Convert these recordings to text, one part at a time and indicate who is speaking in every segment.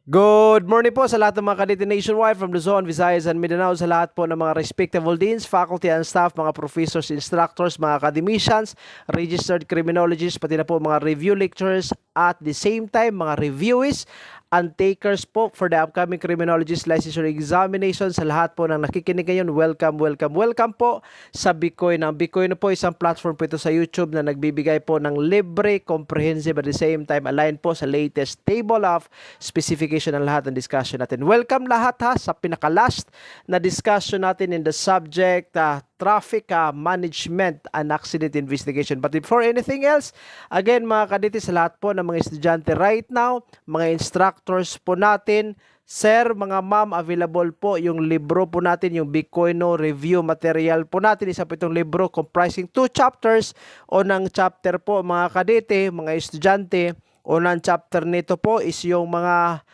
Speaker 1: Good morning po sa lahat ng mga kadete nationwide from Luzon, Visayas, and Mindanao, sa lahat po ng mga respectable deans, faculty and staff, mga professors, instructors, mga academicians, registered criminologists, pati na po mga review lecturers, at the same time mga reviewees and takers po for the upcoming criminologist licensure examination. Sa lahat po ng nakikinig ngayon, welcome po sa Bitcoin. Ang Bitcoin po isang platform po ito sa YouTube na nagbibigay po ng libre, comprehensive, at the same time aligned po sa latest table of specification ng lahat ng discussion natin. Welcome lahat ha sa pinaka-last na discussion natin in the subject traffic management and accident investigation. But before anything else, again mga kadete, sa lahat po ng mga estudyante right now, mga instructors po natin, sir, mga ma'am, available po yung libro po natin, yung Bitcoino review material po natin. Isa po itong libro comprising 2 chapters. Unang chapter po mga kadete, mga estudyante, unang chapter nito po is yung mga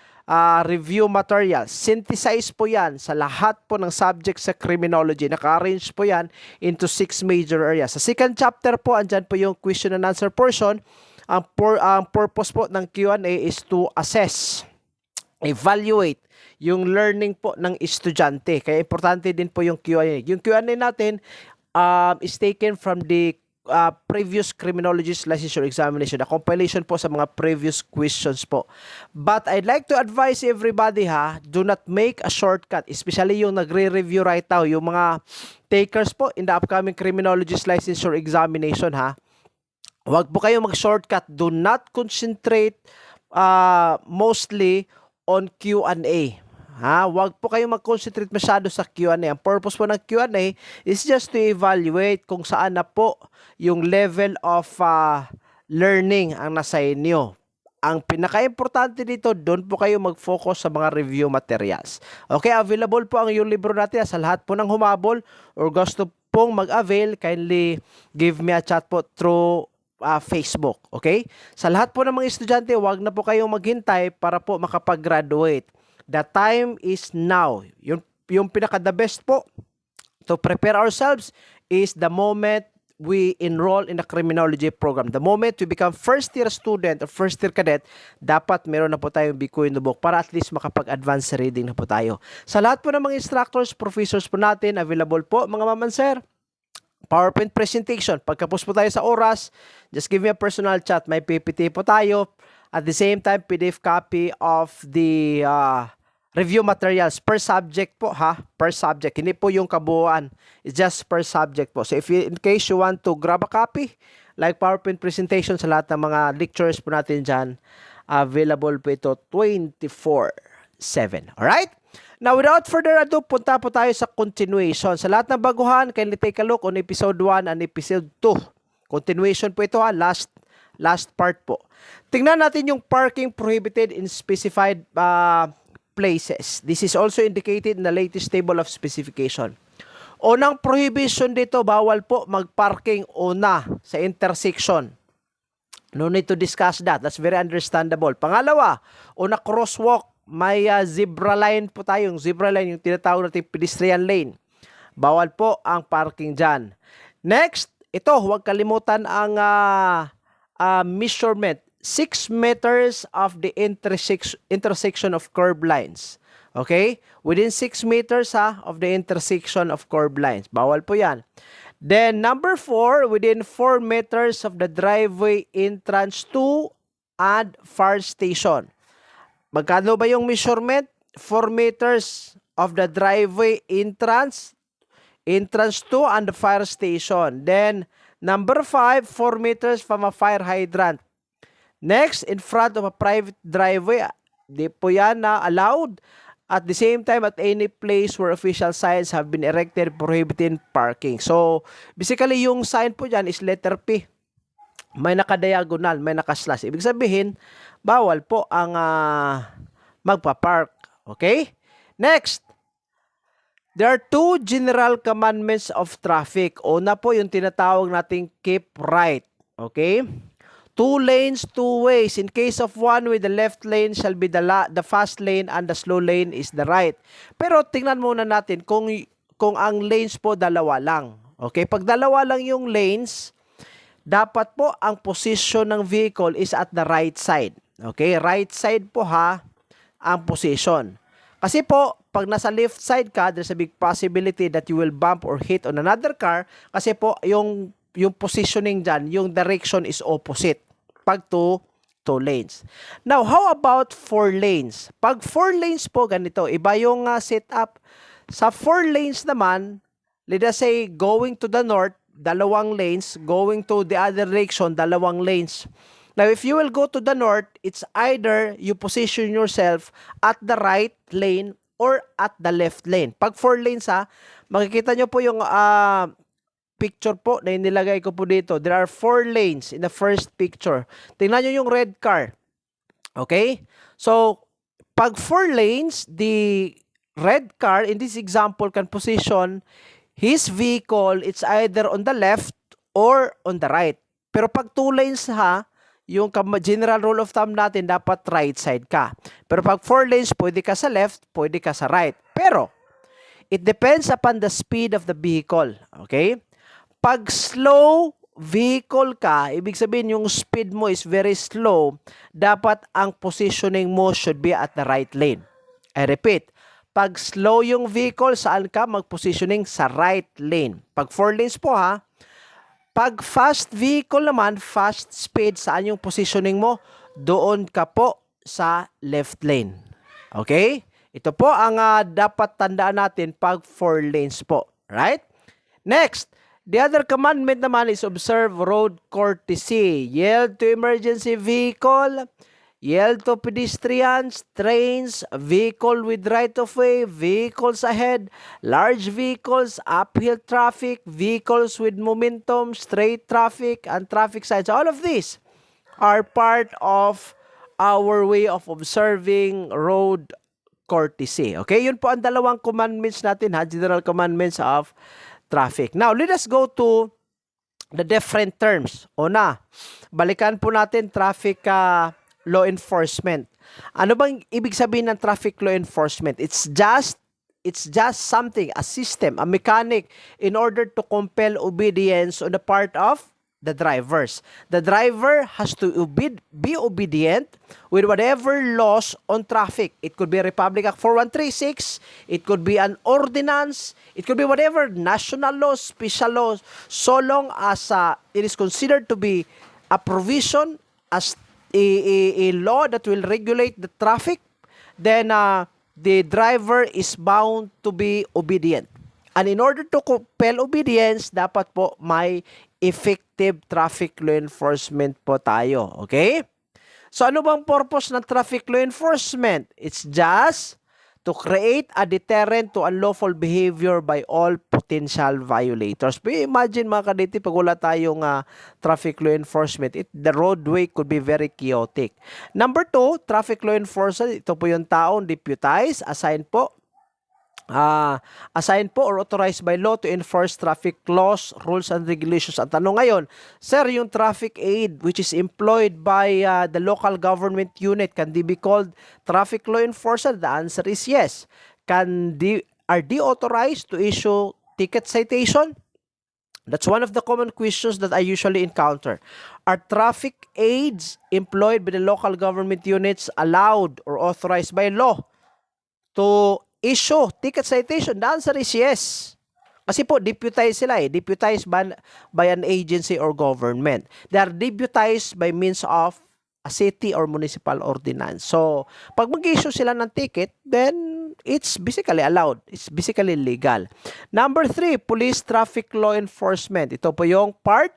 Speaker 1: review materials. Synthesize po yan sa lahat po ng subject sa criminology. Naka-arrange po yan into 6 major areas. Sa second chapter po, andyan po yung question and answer portion. Ang purpose po ng Q&A is to assess, evaluate yung learning po ng estudyante. Kaya importante din po yung Q&A. Yung Q&A natin is taken from the previous criminologist licensure examination, a compilation po sa mga previous questions po. But I'd like to advise everybody do not make a shortcut, especially yung nagre-review right now, yung mga takers po in the upcoming criminologist licensure examination Huwag po kayong mag-shortcut. Do not concentrate mostly on Q&A. Huwag po kayong mag-concentrate masyado sa Q&A. Ang purpose po ng Q&A is just to evaluate kung saan na po yung level of learning ang nasa inyo. Ang pinaka-importante dito, doon po kayo mag-focus sa mga review materials. Okay, available po ang yung libro natin sa lahat po ng humabol or gusto pong mag-avail, kindly give me a chat po through Facebook. Okay? Sa lahat po ng mga estudyante, huwag na po kayong maghintay para po makapag-graduate. The time is now. Yung pinaka-the best po to prepare ourselves is the moment we enroll in the criminology program. The moment we become first-year student or first-year cadet, dapat meron na po tayong Bitcoin book para at least makapag-advance reading na po tayo. Sa lahat po ng mga instructors, professors po natin, available po mga maman sir, PowerPoint presentation. Pagkapos po tayo sa oras, just give me a personal chat. May PPT po tayo. At the same time, PDF copy of the review materials per subject po per subject. Hindi po yung kabuuan. It's just per subject po. So if in case you want to grab a copy, like PowerPoint presentation sa lahat ng mga lectures po natin dyan, available po ito 24/7. Alright? Now, without further ado, punta po tayo sa continuation. Sa lahat ng baguhan, kindly take a look on episode 1 and episode 2. Continuation po ito last part po. Tingnan natin yung parking prohibited in specified places. This is also indicated in the latest table of specification. Unang prohibition dito, bawal po magparking una sa intersection. No need to discuss that. That's very understandable. Pangalawa, una crosswalk, may zebra line po tayo. Yung zebra line, yung tinatawag natin pedestrian lane. Bawal po ang parking dyan. Next, ito, huwag kalimutan ang measurement. 6 meters of the intersection of curb lines. Okay? Within 6 meters of the intersection of curb lines. Bawal po yan. Then, number 4, within 4 meters of the driveway entrance to and fire station. Magkano ba yung measurement? 4 meters of the driveway entrance to and the fire station. Then, number 5, 4 meters from a fire hydrant. Next, in front of a private driveway, di po yan na allowed. At the same time, at any place where official signs have been erected prohibiting parking. So, basically, yung sign po dyan is letter P. May naka-diagonal, may naka-slash. Ibig sabihin, bawal po ang magpa-park. Okay? Next, there are 2 general commandments of traffic. Una po yung tinatawag nating keep right. Okay? 2 lanes, 2 ways. In case of one way, the left lane shall be the fast lane and the slow lane is the right. Pero tingnan muna natin kung ang lanes po dalawa lang. Okay? Pag dalawa lang yung lanes, dapat po ang position ng vehicle is at the right side. Okay? Right side po ang position. Kasi po, pag nasa left side ka, there's a big possibility that you will bump or hit on another car kasi po yung positioning dyan, yung direction is opposite. Pag two lanes. Now, how about 4 lanes? Pag 4 lanes po, ganito, iba yung setup. Sa 4 lanes naman, let us say, going to the north, 2 lanes, going to the other direction, 2 lanes. Now, if you will go to the north, it's either you position yourself at the right lane or at the left lane. Pag 4 lanes makikita nyo po yung picture po na inilagay ko po dito. There are 4 lanes in the first picture. Tingnan nyo yung red car. Okay? So, pag 4 lanes, the red car, in this example, can position his vehicle, it's either on the left or on the right. Pero pag 2 lanes yung general rule of thumb natin, dapat right side ka. Pero pag 4 lanes, pwede ka sa left, pwede ka sa right. Pero, it depends upon the speed of the vehicle. Okay? Pag slow vehicle ka, ibig sabihin yung speed mo is very slow, dapat ang positioning mo should be at the right lane. I repeat, pag slow yung vehicle, saan ka mag-positioning? Sa right lane. Pag 4 lanes po Pag fast vehicle naman, fast speed, saan yung positioning mo? Doon ka po sa left lane. Okay? Ito po ang dapat tandaan natin pag 4 lanes po. Right? Next, the other commandment naman is observe road courtesy. Yield to emergency vehicle, yield to pedestrians, trains, vehicle with right-of-way, vehicles ahead, large vehicles, uphill traffic, vehicles with momentum, straight traffic, and traffic signs. All of these are part of our way of observing road courtesy. Okay, yun po ang 2 commandments natin, general commandments of traffic. Now, let us go to the different terms. Una, balikan po natin traffic law enforcement. Ano bang ibig sabihin ng traffic law enforcement? It's just something, a system, a mechanic in order to compel obedience on the part of the drivers. The driver has to be obedient with whatever laws on traffic. It could be Republic Act 4136, it could be an ordinance, it could be whatever national laws, special laws, so long as it is considered to be a provision, as a law that will regulate the traffic, then the driver is bound to be obedient. And in order to compel obedience, dapat po may effective traffic law enforcement po tayo. Okay? So ano bang purpose ng traffic law enforcement? It's just to create a deterrent to unlawful behavior by all potential violators. But imagine mga kaditi, pag wala tayong traffic law enforcement, the roadway could be very chaotic. Number 2, traffic law enforcement, ito po yung taong deputized, assigned po or authorized by law to enforce traffic laws, rules, and regulations. Ang tanong ngayon, sir, yung traffic aid which is employed by the local government unit, can they be called traffic law enforcer? The answer is yes. Are they authorized to issue ticket citation? That's one of the common questions that I usually encounter. Are traffic aids employed by the local government units allowed or authorized by law to issue ticket citation? The answer is yes. Kasi po, deputized sila deputized by an agency or government. They are deputized by means of a city or municipal ordinance. So, pag mag-issue sila ng ticket, then it's basically allowed. It's basically legal. Number 3, police traffic law enforcement. Ito po yung part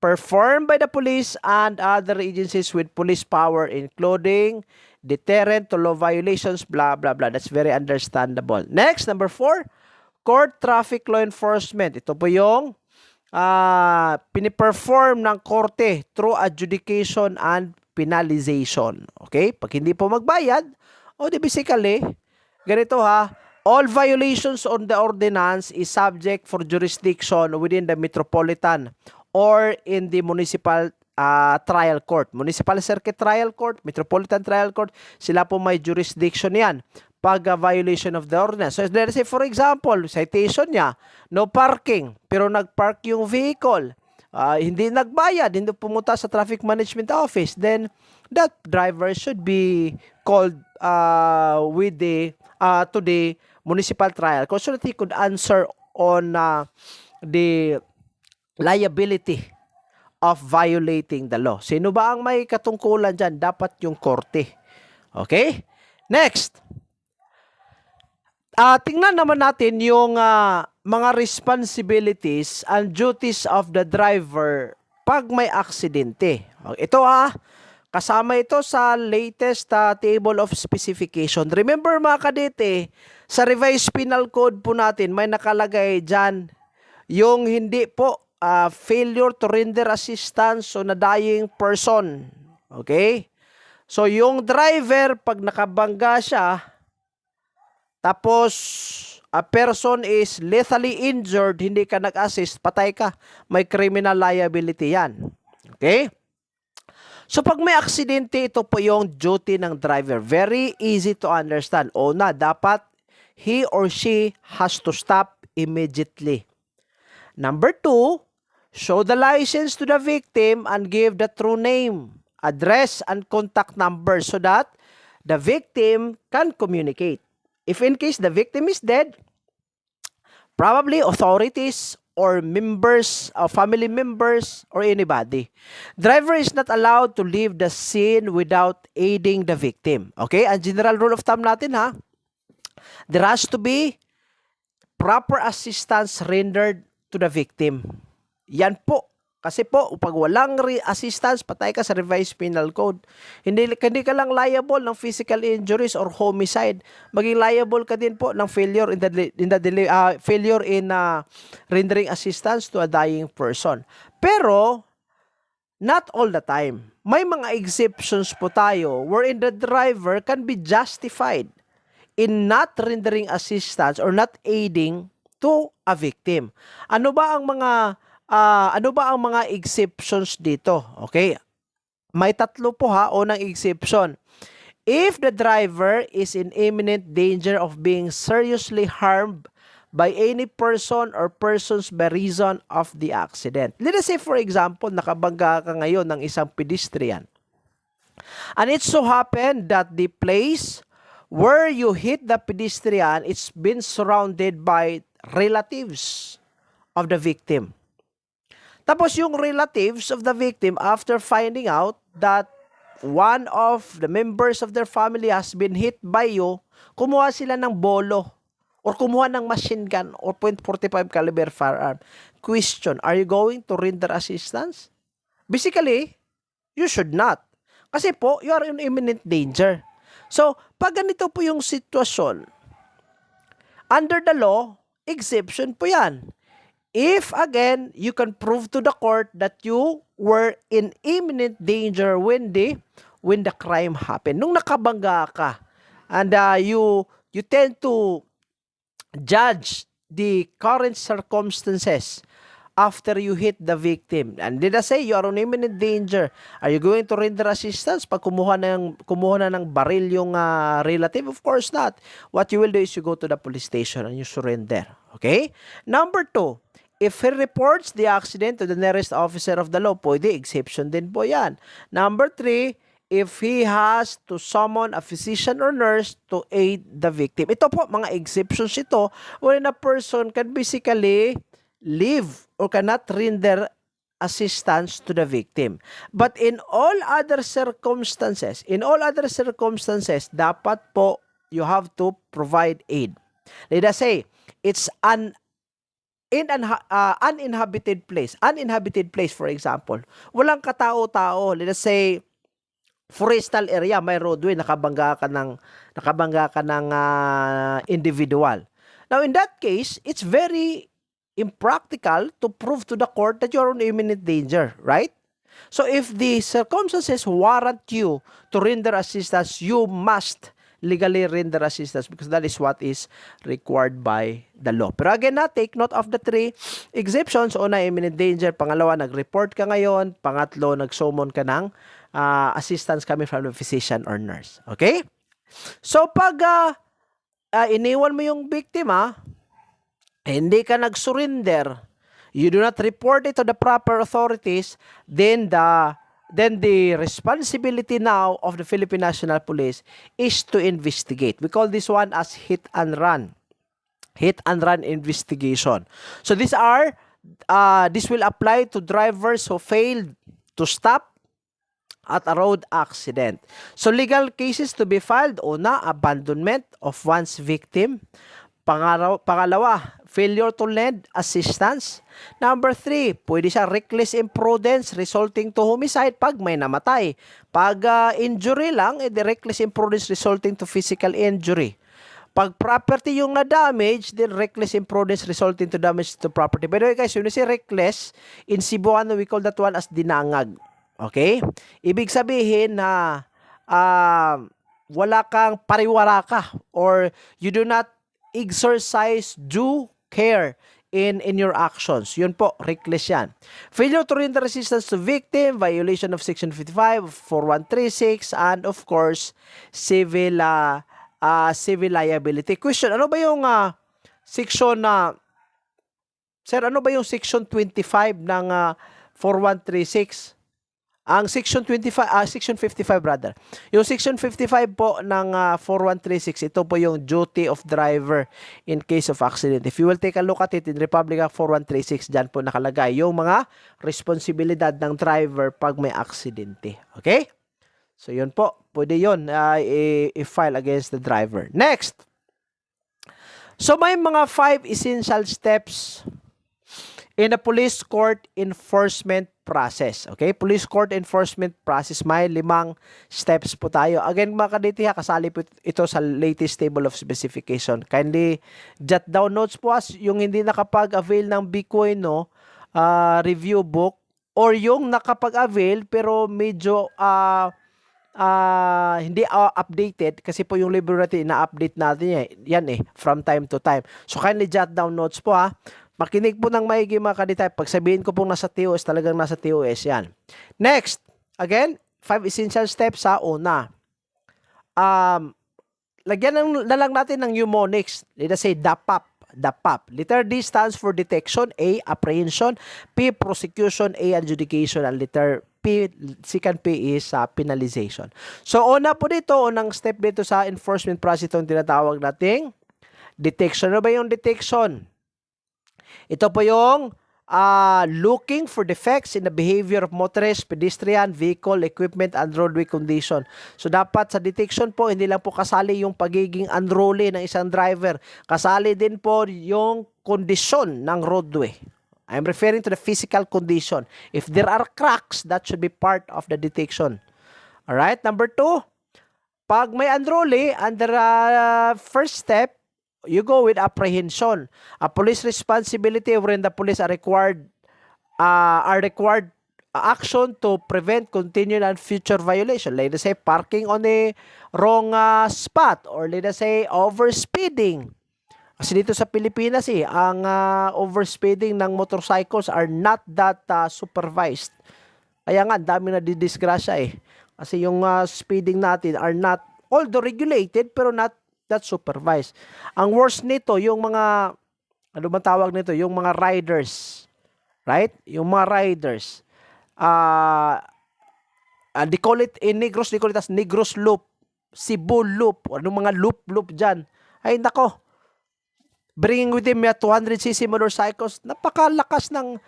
Speaker 1: performed by the police and other agencies with police power, including deterrent to law violations, blah, blah, blah. That's very understandable. Next, number 4, court traffic law enforcement. Ito po yung piniperform ng korte through adjudication and penalization. Okay? Pag hindi po magbayad, basically, ganito all violations on the ordinance is subject for jurisdiction within the metropolitan or in the municipal trial court. Municipal Circuit Trial Court, Metropolitan Trial Court, sila po may jurisdiction yan pag violation of the ordinance. So let's say for example, citation niya, no parking, pero nag-park yung vehicle. hindi nagbayad, hindi pumunta sa traffic management office, then that driver should be called with the to the municipal trial so that he could answer on the liability of violating the law. Sino ba ang may katungkulan dyan? Dapat yung korte. Okay? Next. Tingnan naman natin yung mga responsibilities and duties of the driver pag may aksidente. Ito kasama ito sa latest table of specification. Remember mga kadete, sa revised penal code po natin, may nakalagay dyan yung hindi po failure to render assistance on a dying person. Okay? So yung driver, pag nakabangga siya, tapos a person is lethally injured, hindi ka nag-assist, patay ka. May criminal liability yan. Okay? So pag may aksidente, ito po yung duty ng driver. Very easy to understand. Una, dapat he or she has to stop immediately. Number 2, show the license to the victim and give the true name, address, and contact number so that the victim can communicate. If in case the victim is dead, probably authorities or members, family members, or anybody. Driver is not allowed to leave the scene without aiding the victim. Okay? Ang general rule of thumb natin there has to be proper assistance rendered to the victim. Yan po. Kasi po, pag walang assistance, patay ka sa revised penal code. Hindi ka lang liable ng physical injuries or homicide. Maging liable ka din po ng failure in rendering assistance to a dying person. Pero, not all the time. May mga exceptions po tayo wherein the driver can be justified in not rendering assistance or not aiding to a victim. Ano ba ang mga exceptions dito? Okay? May 3 po unang exception. If the driver is in imminent danger of being seriously harmed by any person or persons by reason of the accident. Let us say for example, nakabangga ka ngayon ng isang pedestrian. And it so happened that the place where you hit the pedestrian, it's been surrounded by relatives of the victim. Tapos yung relatives of the victim, after finding out that one of the members of their family has been hit by you, kumuha sila ng bolo or kumuha ng machine gun or .45 caliber firearm. Question, are you going to render assistance? Basically, you should not. Kasi po, you are in imminent danger. So, pag ganito po yung sitwasyon, under the law, exception po yan. If, again, you can prove to the court that you were in imminent danger when the crime happened. Nung nakabangga ka, and you tend to judge the current circumstances after you hit the victim. And did I say you are in imminent danger? Are you going to render assistance pag kumuha na ng baril yung relative? Of course not. What you will do is you go to the police station and you surrender. Okay? Number 2, if he reports the accident to the nearest officer of the law, pwede, exception din po yan. Number 3, if he has to summon a physician or nurse to aid the victim. Ito po, mga exceptions ito, when a person can basically leave or cannot render assistance to the victim. But in all other circumstances, dapat po, you have to provide aid. Let us say, it's in an uninhabited place, for example, walang katao-tao, let's say, forestal area, may roadway, nakabangga ka ng individual. Now, in that case, it's very impractical to prove to the court that you're in imminent danger, right? So, if the circumstances warrant you to render assistance, you must legally render assistance because that is what is required by the law. Pero again take note of the 3 exceptions. Una, imminent danger. Pangalawa, nag-report ka ngayon. Pangatlo, nag-summon ka ng assistance coming from the physician or nurse. Okay? So, pag iniwan mo yung biktima, hindi ka nag-surrender, you do not report it to the proper authorities, then the responsibility now of the Philippine National Police is to investigate. We call this one as hit and run investigation. So this will apply to drivers who failed to stop at a road accident. So legal cases to be filed: una, abandonment of one's victim; pangalawa, failure to lend assistance; number 3, pwede siya reckless imprudence resulting to homicide pag may namatay; pag injury lang, the reckless imprudence resulting to physical injury; pag property yung na-damage, then reckless imprudence resulting to damage to property. By the way guys, yun si reckless, in Cebuano we call that one as dinangag. Okay? Ibig sabihin na wala kang pariwara ka, or you do not exercise due care in your actions. Yun po, reckless yan. Failure to render assistance to victim, violation of Section 55, 4136, and of course, civil liability. Question, ano ba yung section sir, ano ba yung section 25 ng 4136? Ang section 55 rather. Yung section 55 po ng 4136, ito po yung duty of driver in case of accident. If you will take a look at it in Republic Act 4136, dyan po nakalagay yung mga responsibilidad ng driver pag may aksidente. Okay? So yun po, pwede yun i-file against the driver. Next. So may mga 5 essential steps in the police court enforcement process. Okay? Police court enforcement process, may 5 steps po tayo. Again, mga kaditi, kasali po ito sa latest table of specification. Kindly jot down notes po as yung hindi nakapag-avail ng Bitcoin review book, or yung nakapag-avail pero medyo hindi updated, kasi po yung libro natin, na-update natin yan from time to time. So kindly jot down notes po Makinig po ng maigi mga kaditay. Pag sabihin ko pong nasa TOS, talagang nasa TOS yan. Next, again, 5 essential steps Una, lagyan na lang natin ng mnemonics. Let us say DAPAP. DAPAP. Letter D stands for detection, A, apprehension, P, prosecution, A, adjudication, and letter P, second P is penalization. So, una po dito, unang step dito sa enforcement process, itong tinatawag nating detection. Ano ba yung detection? Ito po yung looking for defects in the behavior of motorist, pedestrian, vehicle, equipment, and roadway condition. So, dapat sa detection po, hindi lang po kasali yung pagiging unruly ng isang driver. Kasali din po yung kondisyon ng roadway. I'm referring to the physical condition. If there are cracks, that should be part of the detection. Alright, number 2, pag may unruly, under first step, you go with apprehension. A police responsibility wherein the police are required action to prevent continued and future violation. Let us say parking on a wrong spot, or let us say overspeeding. Kasi dito sa Pilipinas ang overspeeding ng motorcycles are not that supervised. Kaya nga, dami na didisgrasya Kasi yung speeding natin are not, although regulated, pero not that supervised. Ang worst nito, yung mga, ano ba tawag nito? Yung mga riders. Right? Yung mga riders. They call it in Negros, they call it as Negros Loop, Cebu Loop, o anong mga loop dyan. Ay, nako. Bringing with him 200cc motorcycles, napakalakas ng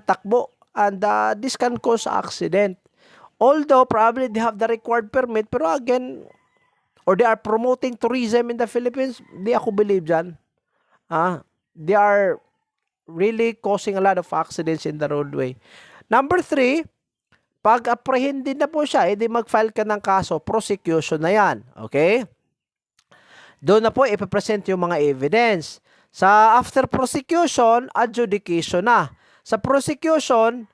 Speaker 1: takbo. And this can cause accident. Although, probably they have the required permit, pero again, or they are promoting tourism in the Philippines, di ako believe dyan. They are really causing a lot of accidents in the roadway. Number 3, pag apprehended na po siya, edi mag-file ka ng kaso, prosecution na yan. Okay? Doon na po ipapresent yung mga evidence. Sa after prosecution, adjudication na. Sa prosecution,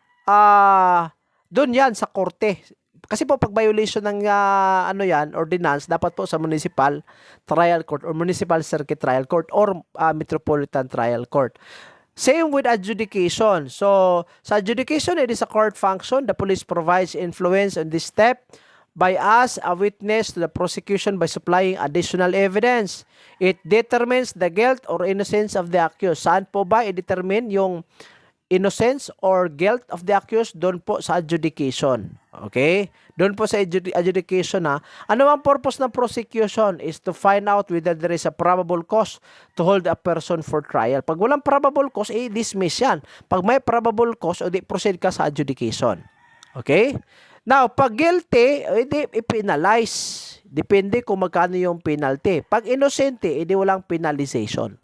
Speaker 1: doon yan sa korte. Kasi po pag violation ng ordinance, dapat po sa municipal trial court or municipal circuit trial court or metropolitan trial court. Same with adjudication. So, sa adjudication, it is a court function. The police provides influence on this step by us, a witness to the prosecution by supplying additional evidence. It determines the guilt or innocence of the accused. Saan po ba i-determine yung innocence or guilt of the accused, doon po sa adjudication. Okay? Doon po sa adjudication na, ano ang purpose ng prosecution is to find out whether there is a probable cause to hold a person for trial. Pag walang probable cause, dismiss yan. Pag may probable cause, proceed ka sa adjudication. Okay? Now, pag guilty, i-penalize. Depende kung magkano yung penalty. Pag innocente, walang penalization.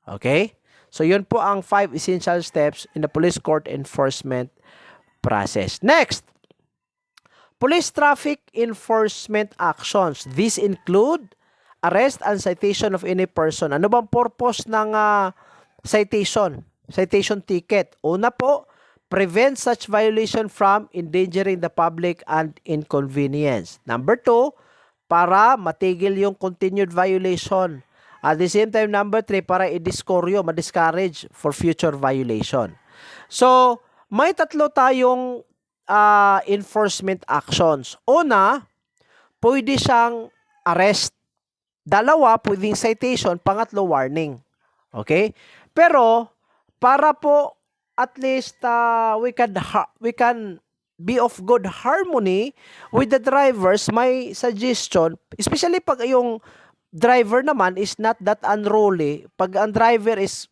Speaker 1: Okay? So, yun po ang 5 essential steps in the police court enforcement process. Next, police traffic enforcement actions. These include arrest and citation of any person. Ano bang purpose ng citation? Citation ticket. Una po, prevent such violation from endangering the public and inconvenience. Number 2, para matigil yung continued violation. At the same time, number 3, para i-discourage, ma-discourage for future violation. So, may tatlo tayong enforcement actions. Una, pwede siyang arrest. Dalawa, pwedeng citation. Pangatlo, warning. Okay? Pero, para po, at least, we can be of good harmony with the drivers, may suggestion, especially pag yung driver naman is not that unruly. Pag ang driver is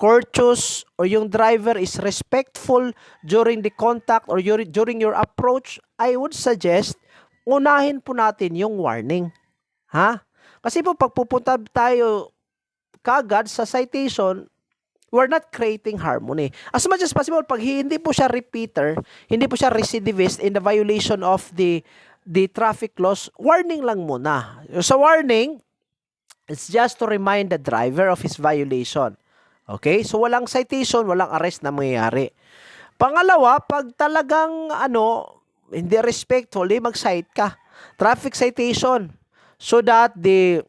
Speaker 1: courteous or yung driver is respectful during the contact or during your approach, I would suggest unahin po natin yung warning. Ha? Kasi po pag pupunta tayo kagad sa citation, we're not creating harmony. As much as possible, pag hindi po siya repeater, hindi po siya recidivist in the violation of the traffic laws, warning lang muna. Sa warning, it's just to remind the driver of his violation. Okay? So, walang citation, walang arrest na mangyayari. Pangalawa, pag talagang, hindi respectful, mag-cite ka. Traffic citation. So that the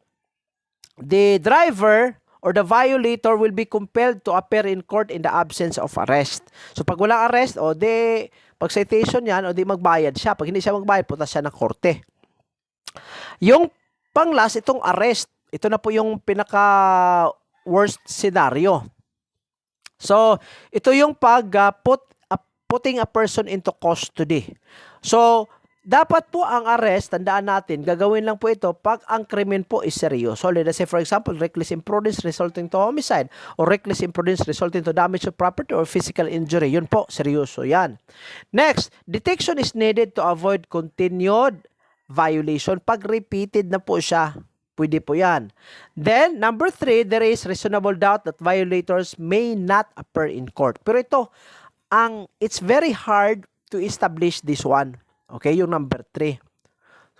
Speaker 1: driver or the violator will be compelled to appear in court in the absence of arrest. So, pag walang arrest, pag citation yan, magbayad siya. Pag hindi siya magbayad, punta siya ng korte. Yung panglas, itong arrest, ito na po yung pinaka-worst scenario. So, ito yung putting a person into custody. So, dapat po ang arrest, tandaan natin, gagawin lang po ito pag ang krimen po is seryoso. Let's say, for example, reckless imprudence resulting to homicide or reckless imprudence resulting to damage to property or physical injury. Yun po, seryoso yan. Next, detection is needed to avoid continued violation. Pag repeated na po siya, pwede po yan. Then, number 3, there is reasonable doubt that violators may not appear in court. Pero ito, it's very hard to establish this one. Okay, yung number 3.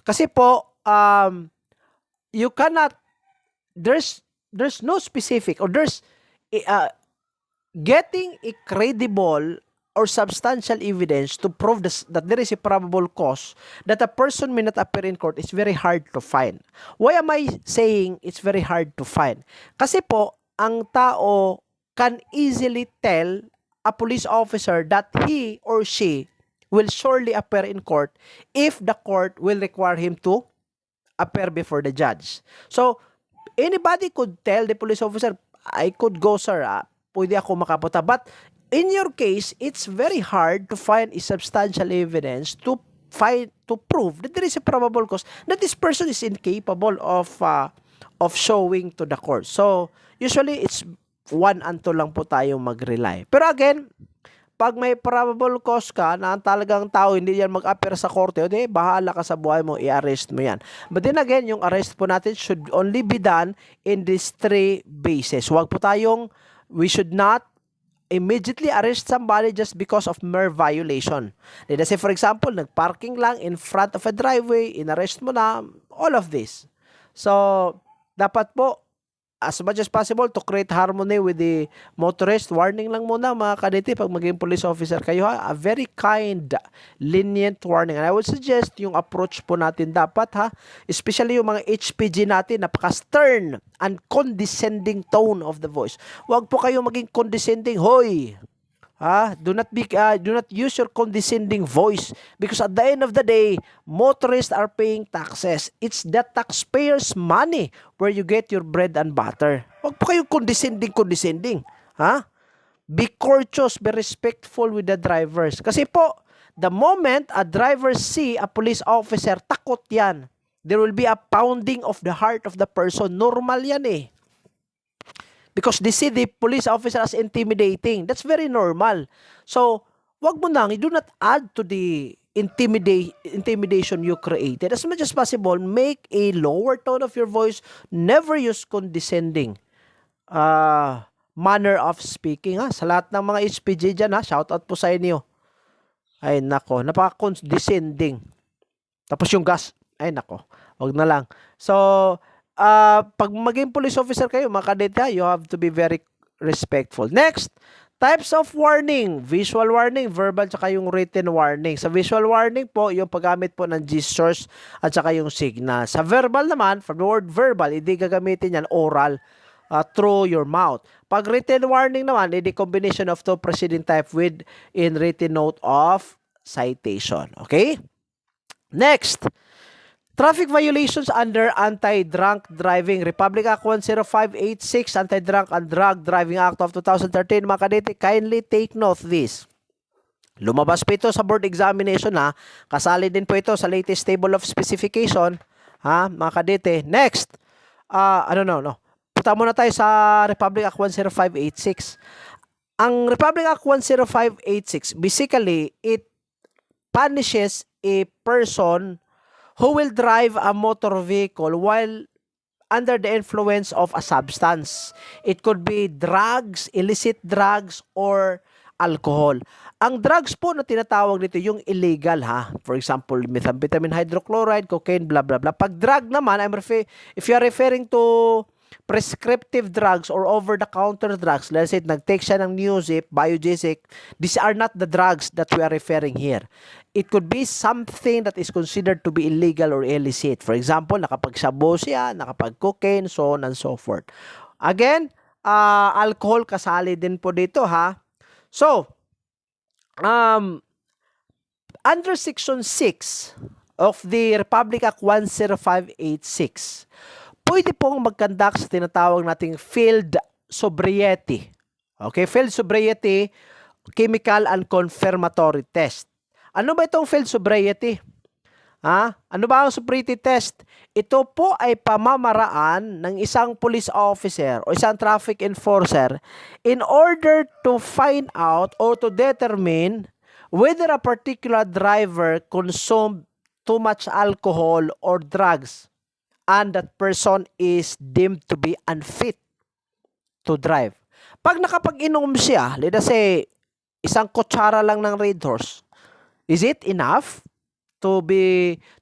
Speaker 1: Kasi po, you cannot, there's no specific, or there's, getting a credible or substantial evidence to prove that there is a probable cause that a person may not appear in court is very hard to find. Why am I saying it's very hard to find? Kasi po, ang tao can easily tell a police officer that he or she will surely appear in court if the court will require him to appear before the judge. So, anybody could tell the police officer, I could go, sir, pwede ako makapunta. But in your case, it's very hard to find a substantial evidence to prove that there is a probable cause that this person is incapable of showing to the court. So, usually, it's 1 and 2 lang po tayong mag-rely. Pero again, pag may probable cause ka na talagang tao hindi yan mag-appear sa korte, bahala ka sa buhay mo, i-arrest mo yan. But then again, yung arrest po natin should only be done in these 3 bases. We should not immediately arrest somebody just because of mere violation. Let's say, for example, nagparking lang in front of a driveway, in-arrest mo na, all of this. So, dapat po, as much as possible to create harmony with the motorist, warning lang muna mga kadete pag maging police officer kayo, ha? A very kind, lenient warning. And I would suggest yung approach po natin dapat, ha? Especially yung mga HPG natin, napaka-stern and condescending tone of the voice. Huwag po kayo maging condescending, hoy! Do not use your condescending voice because at the end of the day, motorists are paying taxes. It's the taxpayers' money where you get your bread and butter. Huwag po kayong condescending. Be courteous, be respectful with the drivers. Kasi po, the moment a driver see a police officer, takot yan. There will be a pounding of the heart of the person. Normal yan eh. Because they see the police officer as intimidating. That's very normal. So, wag mo nang, do not add to the intimidation you created. As much as possible, make a lower tone of your voice. Never use condescending manner of speaking. Sa lahat ng mga HPG dyan, shout out po sa inyo. Ay nako, napaka-condescending. Tapos yung gas, ay nako, wag na lang. So, pag maging police officer kayo, mga kadete, you have to be very respectful. Next, types of warning. Visual warning, verbal, tsaka yung written warning. Sa visual warning po, yung paggamit po ng gestures at tsaka yung signal. Sa verbal naman, from the word verbal, hindi gagamitin yan oral through your mouth. Pag written warning naman, hindi combination of two preceding type with in written note of citation. Okay? Next, traffic violations under Anti-Drunk Driving. Republic Act 10586, Anti-Drunk and Drug Driving Act of 2013. Mga kadete, kindly take note this. Lumabas po ito sa board examination Kasali din po ito sa latest table of specification. Mga kadete. Next. Punta muna tayo sa Republic Act 10586. Ang Republic Act 10586, basically, it punishes a person who will drive a motor vehicle while under the influence of a substance. It could be drugs, illicit drugs, or alcohol. Ang drugs po na tinatawag dito, yung illegal For example, methamphetamine hydrochloride, cocaine, blah, blah, blah. Pag drug naman, if you are referring to prescriptive drugs or over-the-counter drugs, let's say, nag-take siya ng Newzip, Biogesic, these are not the drugs that we are referring here. It could be something that is considered to be illegal or illicit. For example, nakapag-shabu siya, nakapag-cocaine, so on and so forth. Again, alcohol kasali din po dito So, under Section 6 of the Republic Act 10586, pwede pong mag-conduct sa tinatawag nating field sobriety. Okay, field sobriety, chemical and confirmatory test. Ano ba itong field sobriety? Ano ba ang sobriety test? Ito po ay pamamaraan ng isang police officer o isang traffic enforcer in order to find out or to determine whether a particular driver consumed too much alcohol or drugs and that person is deemed to be unfit to drive. Pag nakapag-inom siya, let us say, isang kutsara lang ng Red Horse, is it enough to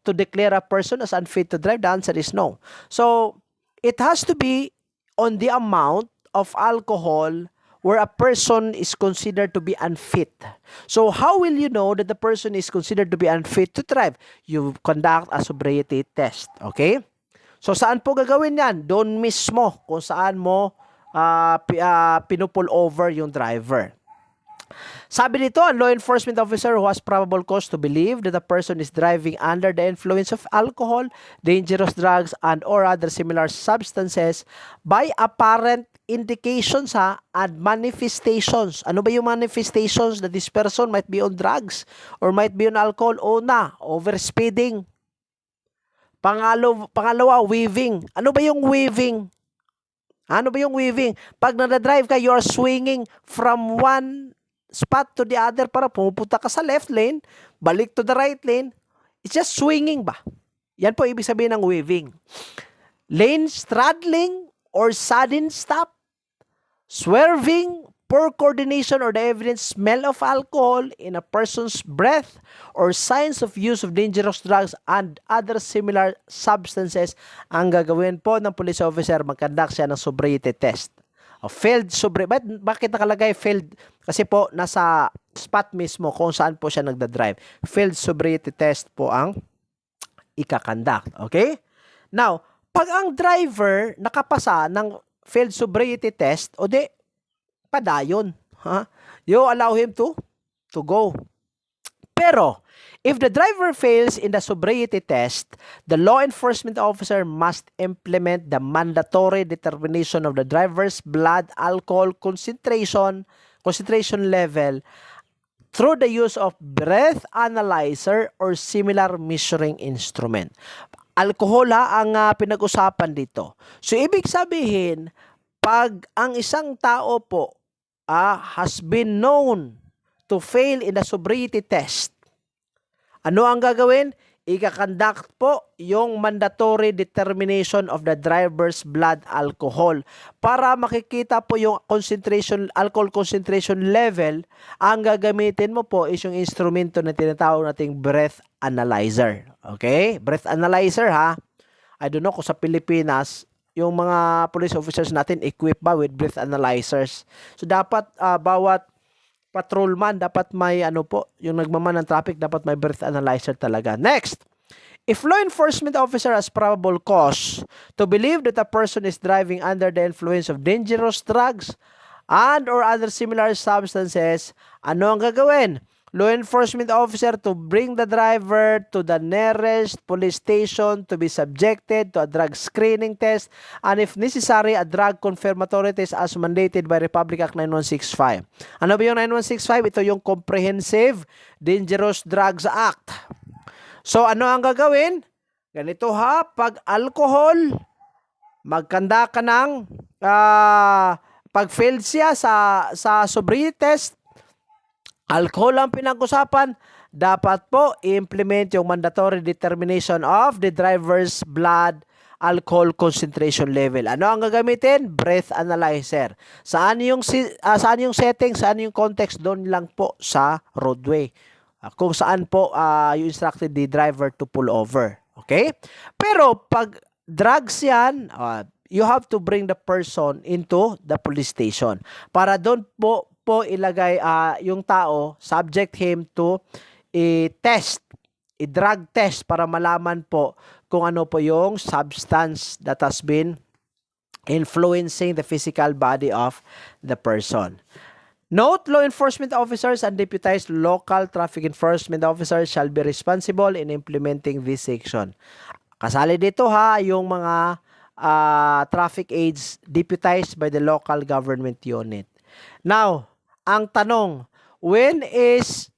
Speaker 1: declare a person as unfit to drive? The answer is no. So, it has to be on the amount of alcohol where a person is considered to be unfit. So, how will you know that the person is considered to be unfit to drive? You conduct a sobriety test. Okay? So, saan po gagawin yan? Doon mismo kung saan mo pinupull over yung driver. Sabi nito, a law enforcement officer who has probable cause to believe that a person is driving under the influence of alcohol, dangerous drugs, and or other similar substances by apparent indications and manifestations. Ano ba yung manifestations that this person might be on drugs or might be on alcohol? Overspeeding. Pangalawa, weaving. Ano ba yung weaving? Ano ba yung weaving? Pag nada-drive ka, you are swinging from one spot to the other para pumupunta ka sa left lane, balik to the right lane. It's just swinging ba? Yan po ibig sabihin ng weaving. Lane straddling or sudden stop, swerving, poor coordination or the evident smell of alcohol in a person's breath or signs of use of dangerous drugs and other similar substances, ang gagawin po ng police officer, mag-conduct siya ng sobriety test. Failed sobriety. Bakit nakalagay failed? Kasi po nasa spot mismo kung saan po siya nagda-drive. Failed sobriety test po ang ika-conduct. Okay? Now, pag ang driver nakapasa ng failed sobriety test, o di, padayon. You allow him to go. Pero, if the driver fails in the sobriety test, the law enforcement officer must implement the mandatory determination of the driver's blood alcohol concentration concentration level through the use of breath analyzer or similar measuring instrument. Alcohol ang pinag-usapan dito. So, ibig sabihin, pag ang isang tao po has been known to fail in the sobriety test, ano ang gagawin? Ika-conduct po yung mandatory determination of the driver's blood alcohol para makikita po yung alcohol concentration level. Ang gagamitin mo po is yung instrumento na tinatawag nating breath analyzer. Okay? Breath analyzer ha. I don't know kung sa Pilipinas, yung mga police officers natin equipped ba with breath analyzers. So dapat bawat patrolman dapat may yung nagmaman ng traffic dapat may breath analyzer talaga. Next, if law enforcement officer has probable cause to believe that a person is driving under the influence of dangerous drugs and or other similar substances, ano ang gagawin? Law enforcement officer to bring the driver to the nearest police station to be subjected to a drug screening test and if necessary, a drug confirmatory test as mandated by Republic Act 9165. Ano ba yung 9165? Ito yung Comprehensive Dangerous Drugs Act. So, ano ang gagawin? Ganito ha, pag alcohol, magkanda ka ng pag failed siya sa sobriety test, alcohol ang pinag-usapan, dapat po i-implement yung mandatory determination of the driver's blood alcohol concentration level. Ano ang gagamitin? Breath analyzer. Saan yung setting, saan yung context? Doon lang po sa roadway. Kung saan po you instructed the driver to pull over. Okay? Pero pag drugs yan, you have to bring the person into the police station para doon po ilagay yung tao, subject him to a drug test para malaman po kung ano po yung substance that has been influencing the physical body of the person. Note, law enforcement officers and deputized local traffic enforcement officers shall be responsible in implementing this section. Kasali dito yung mga traffic aids deputized by the local government unit. Now, ang tanong, when is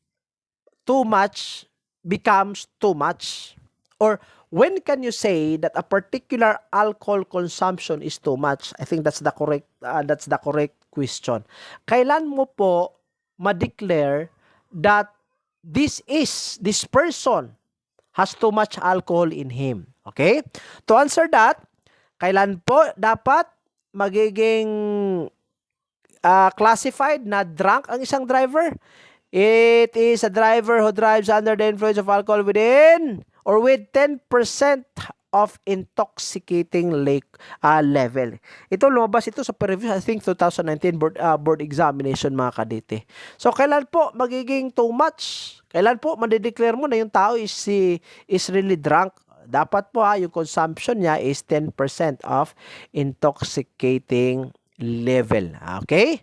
Speaker 1: too much becomes too much? Or when can you say that a particular alcohol consumption is too much? I think that's the correct question. Kailan mo po ma-declare that this person has too much alcohol in him? Okay? To answer that, kailan po dapat magiging classified na drunk ang isang driver? It is a driver who drives under the influence of alcohol within or with 10% of intoxicating level. Ito lumabas ito sa previous, I think 2019 board examination mga kadete. So kailan po magiging too much? Kailan po madideclare mo na yung tao is really drunk? Dapat po yung consumption niya is 10% of intoxicating level. Okay?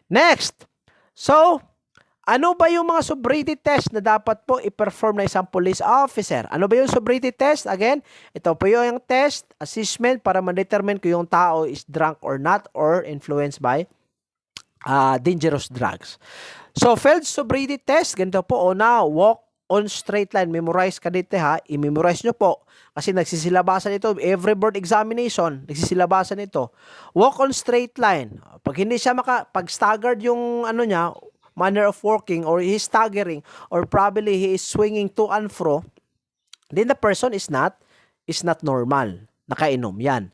Speaker 1: Next. So, ano ba yung mga sobriety test na dapat po i-perform na isang police officer? Ano ba yung sobriety test? Again, ito po yung test, assessment para ma-determine kung yung tao is drunk or not or influenced by dangerous drugs. So, failed sobriety test, ganito po. Una, walk on straight line. Memorize ka dito I-memorize nyo po. Kasi nagsisilabasan ito. Every board examination, nagsisilabasan ito. Walk on straight line. Pag hindi siya pag staggered yung manner of walking or he's staggering or probably he is swinging to and fro, then the person is not normal. Nakainom yan.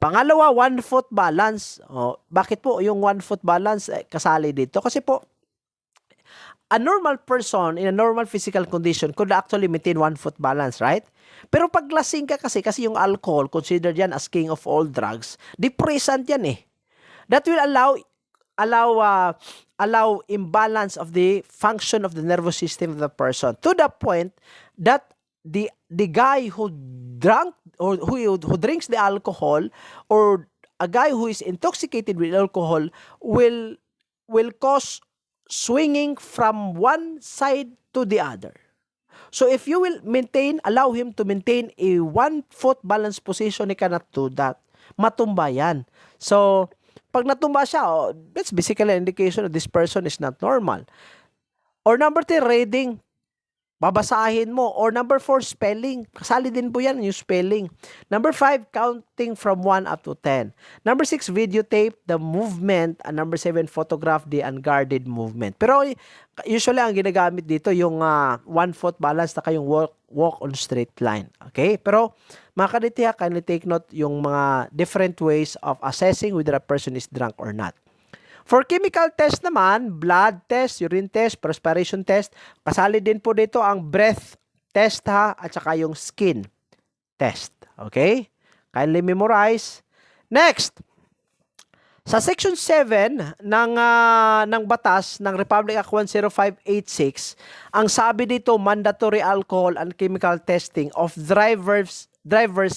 Speaker 1: Pangalawa, 1 foot balance. Bakit po yung 1 foot balance kasali dito? Kasi po, a normal person in a normal physical condition could actually maintain 1 foot balance, right? Pero pag lasing ka kasi yung alcohol, considered yan as king of all drugs, depressant yan That will allow imbalance of the function of the nervous system of the person to the point that the guy who drank or who drinks the alcohol or a guy who is intoxicated with alcohol will cause swinging from one side to the other. So if you will allow him to maintain a 1 foot balance position, he cannot do that. Matumba yan. So, pag natumba siya, that's basically an indication that this person is not normal. Or number 3, reading. Babasahin mo. Or number 4, spelling. Kasali din po yan yung spelling. Number 5, counting from 1 up to 10. Number 6, videotape the movement. And number 7, photograph the unguarded movement. Pero usually ang ginagamit dito yung 1-foot balance na kayong walk on straight line. Okay? Pero mga kaditiha, kindly take note yung mga different ways of assessing whether a person is drunk or not. For chemical test naman, blood test, urine test, perspiration test, kasali din po dito ang breath test ha, at saka yung skin test. Okay? Kindly memorize. Next, sa Section 7 ng batas ng Republic Act 10586, ang sabi dito, mandatory alcohol and chemical testing of drivers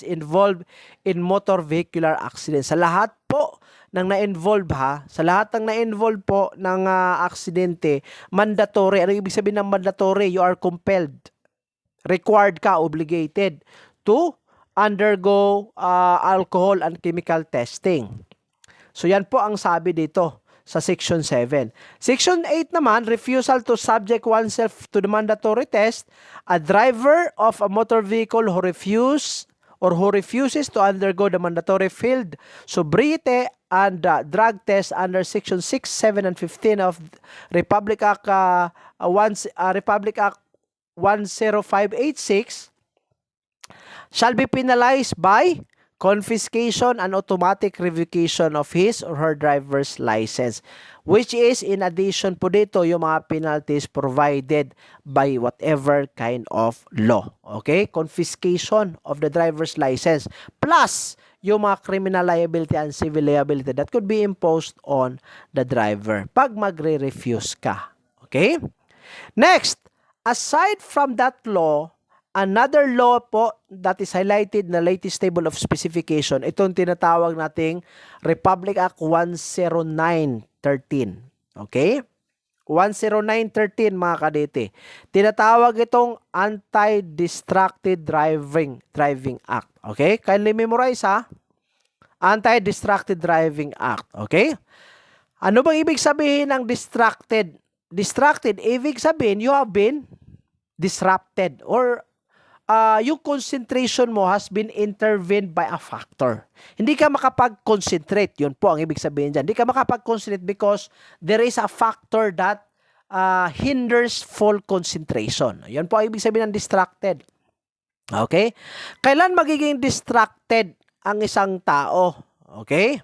Speaker 1: involved in motor vehicular accidents. Sa lahat po ng na-involve sa lahat ng na-involve po ng aksidente, mandatory. Ano ibig sabihin ng mandatory? You are compelled. Required ka, obligated to undergo alcohol and chemical testing. So yan po ang sabi dito sa Section 7. Section 8 naman, refusal to subject oneself to the mandatory test. A driver of a motor vehicle who refuses to undergo the mandatory field sobriety and drug test under Section 6, 7, and 15 of Republic Act 10586 shall be penalized by confiscation and automatic revocation of his or her driver's license, which is in addition po dito yung mga penalties provided by whatever kind of law. Okay? Confiscation of the driver's license plus yung mga criminal liability and civil liability that could be imposed on the driver pag magre-refuse ka. Okay? Next, aside from that law, another law po that is highlighted na latest table of specification, itong tinatawag nating Republic Act 10913. Okay? 10913 mga kadete. Tinatawag itong Anti-Distracted Driving Act. Okay? Kindly memorize ha. Anti-Distracted Driving Act. Okay? Ano bang ibig sabihin ng distracted? Distracted, ibig sabihin you have been disrupted or yung concentration mo has been intervened by a factor. Hindi ka makapag-concentrate. Yun po ang ibig sabihin dyan. Hindi ka makapag-concentrate because there is a factor that hinders full concentration. Yun po ang ibig sabihin ng distracted. Okay? Kailan magiging distracted ang isang tao? Okay?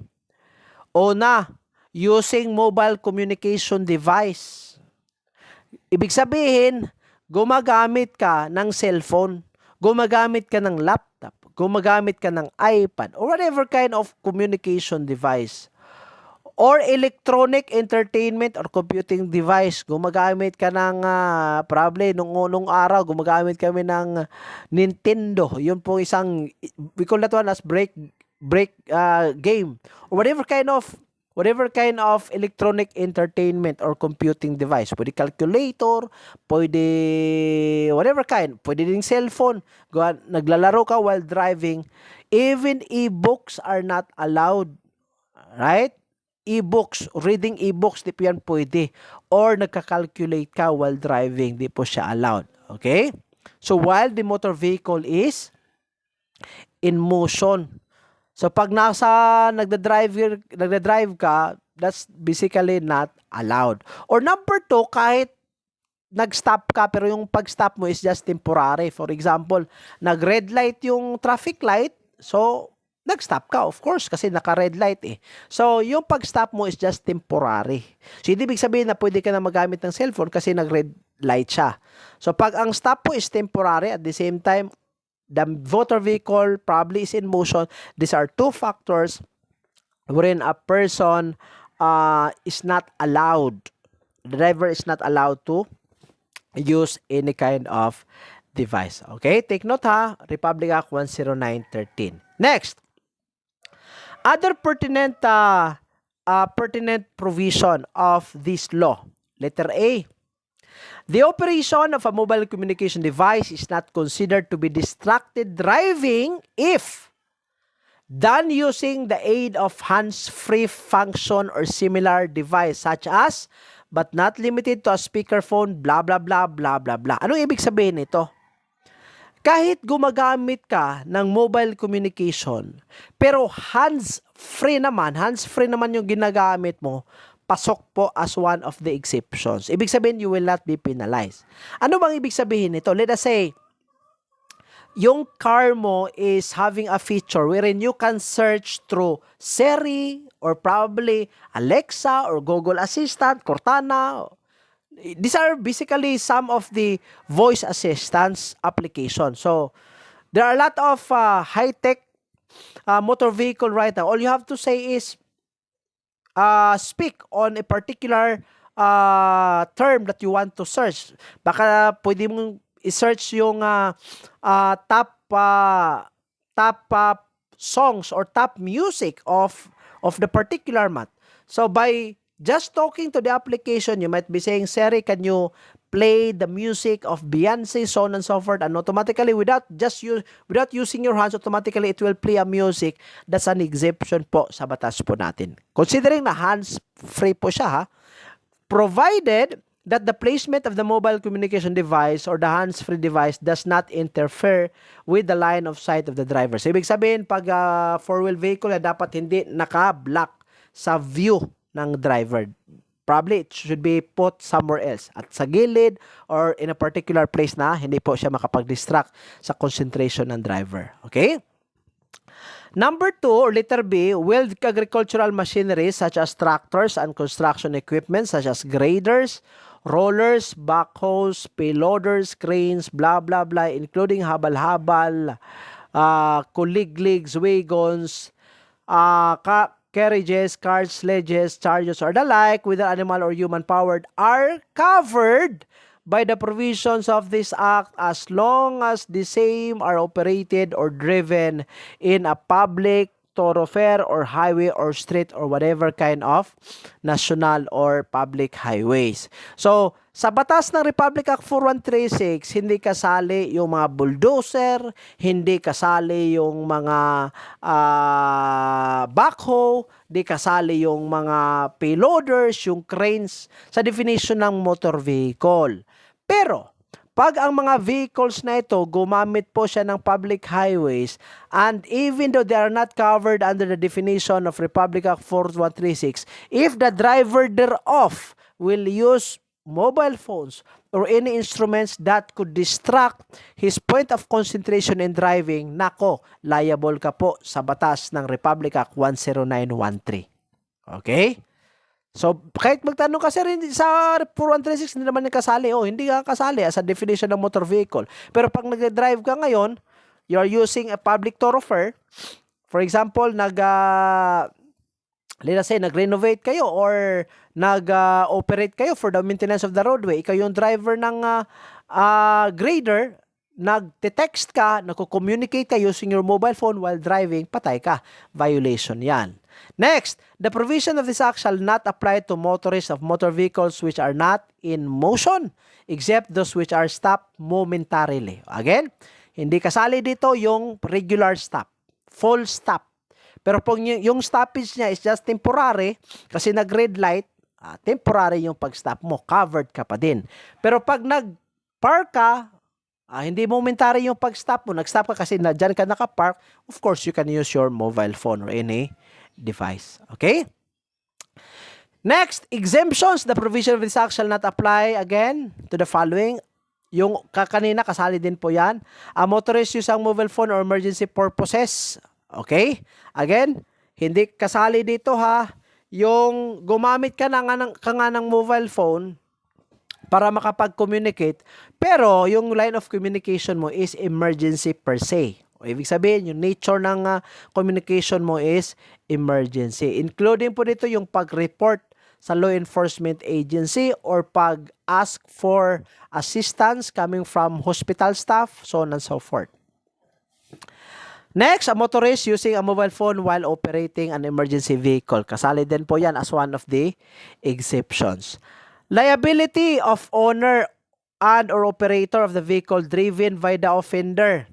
Speaker 1: Una, using mobile communication device. Ibig sabihin, gumagamit ka ng cellphone, gumagamit ka ng laptop, gumagamit ka ng iPad, or whatever kind of communication device. Or electronic entertainment or computing device. Gumagamit ka ng, probably, nung araw, gumagamit kami ng Nintendo. Yun po isang, we call that one as break game. Or whatever kind of electronic entertainment or computing device. Pwede calculator, pwede whatever kind, pwede ding cellphone. Naglalaro ka while driving. Even e-books are not allowed. Right? E-books, reading e-books, di po yan pwede. Or nagka-calculate ka while driving, di po siya allowed. Okay? So while the motor vehicle is in motion, so pag nagda-drive ka, that's basically not allowed. Or number 2, kahit nag-stop ka pero yung pag-stop mo is just temporary. For example, nag-red light yung traffic light, so nag-stop ka, of course, kasi naka-red light eh. So, yung pag-stop mo is just temporary. So, hindi ibig sabihin na pwede ka na magamit ng cellphone kasi nag-red light siya. So, pag ang stop mo is temporary, at the same time, the motor vehicle probably is in motion. These are two factors wherein a person is not allowed, the driver is not allowed to use any kind of device. Okay? Take note ha, Republic Act 10913. Next, other pertinent provision of this law. Letter A. The operation of a mobile communication device is not considered to be distracted driving if done using the aid of hands-free function or similar device such as, but not limited to a speakerphone, blah, blah, blah, blah, blah, blah. Anong ibig sabihin nito? Kahit gumagamit ka ng mobile communication, pero hands-free naman yung ginagamit mo, pasok po as one of the exceptions. Ibig sabihin, you will not be penalized. Ano bang ibig sabihin nito? Let us say, yung car mo is having a feature wherein you can search through Siri or probably Alexa or Google Assistant, Cortana. These are basically some of the voice assistance applications. So, there are a lot of high-tech motor vehicle right now. All you have to say is speak on a particular term that you want to search. Baka pwede mong i-search yung top songs or top music of the particular month. So by just talking to the application, you might be saying, Siri, can you play the music of Beyonce, so on and so forth, and automatically without using your hands, automatically it will play a music. That's an exception po sa batas po natin. Considering na hands-free po siya, ha? Provided that the placement of the mobile communication device or the hands-free device does not interfere with the line of sight of the driver. So, ibig sabihin, pag four-wheel vehicle, dapat hindi naka-block sa view ng driver. Probably, it should be put somewhere else. At sa gilid or in a particular place na hindi po siya makapag-distract sa concentration ng driver. Okay? Number 2, or letter B, wheeled agricultural machinery such as tractors and construction equipment such as graders, rollers, backhoes, payloaders, cranes, blah, blah, blah, including habal-habal, kuligligs, wagons, carriages, carts, sledges, chariots, or the like, whether animal or human-powered, are covered by the provisions of this act as long as the same are operated or driven in a public thoroughfare or highway or street or whatever kind of national or public highways. So, sa batas ng Republic Act 4136, hindi kasali yung mga bulldozer, hindi kasali yung mga backhoe, hindi kasali yung mga payloaders, yung cranes sa definition ng motor vehicle. Pero, pag ang mga vehicles na ito, gumamit po siya ng public highways, and even though they are not covered under the definition of Republic Act 4136, if the driver thereof will use mobile phones or any instruments that could distract his point of concentration in driving, nako, liable ka po sa batas ng Republic Act 10913. Okay? So, kahit magtanong ka, sir, sa 4136, hindi naman yung kasali. Oh, hindi ka kasali as a definition ng motor vehicle. Pero pag nag-drive ka ngayon, you are using a public thoroughfare. For example, let's say, nag-renovate kayo or nag-operate kayo for the maintenance of the roadway. Ikaw yung driver ng grader, nag-text ka, nagko-communicate ka using your mobile phone while driving, patay ka. Violation yan. Next, the provision of this act shall not apply to motorists of motor vehicles which are not in motion, except those which are stopped momentarily. Again, hindi kasali dito yung regular stop, full stop. Pero pag yung stoppage niya is just temporary, kasi nag-red light, temporary yung pag-stop mo, covered ka pa din. Pero pag nag-park ka, hindi momentary yung pag-stop mo, nag-stop ka kasi dyan ka nakapark, of course, you can use your mobile phone or any device. Okay? Next, exemptions. The provision of this act shall not apply again to the following. Yung kanina, kasali din po yan. A motorist use ang mobile phone or emergency purposes. Okay? Again, hindi kasali dito ha. Yung gumamit ka ng mobile phone para makapag-communicate, pero yung line of communication mo is emergency per se. O, ibig sabihin, yung nature ng communication mo is emergency. Including po dito yung pag-report sa law enforcement agency or pag-ask for assistance coming from hospital staff, so on and so forth. Next, a motorist using a mobile phone while operating an emergency vehicle. Kasali din po yan as one of the exceptions. Liability of owner and or operator of the vehicle driven by the offender.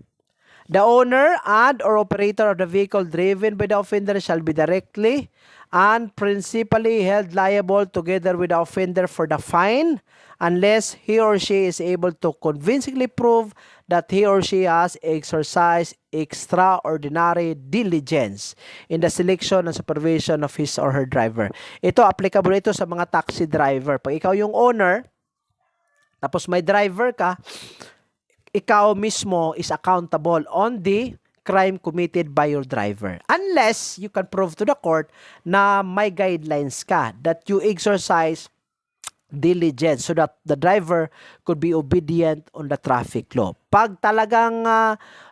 Speaker 1: The owner and or operator of the vehicle driven by the offender shall be directly and principally held liable together with the offender for the fine unless he or she is able to convincingly prove that he or she has exercised extraordinary diligence in the selection and supervision of his or her driver. Ito, applicable ito sa mga taxi driver. Pag ikaw yung owner, tapos may driver ka, ikaw mismo is accountable on the crime committed by your driver. Unless you can prove to the court na may guidelines ka that you exercise diligence so that the driver could be obedient on the traffic law. Pag talagang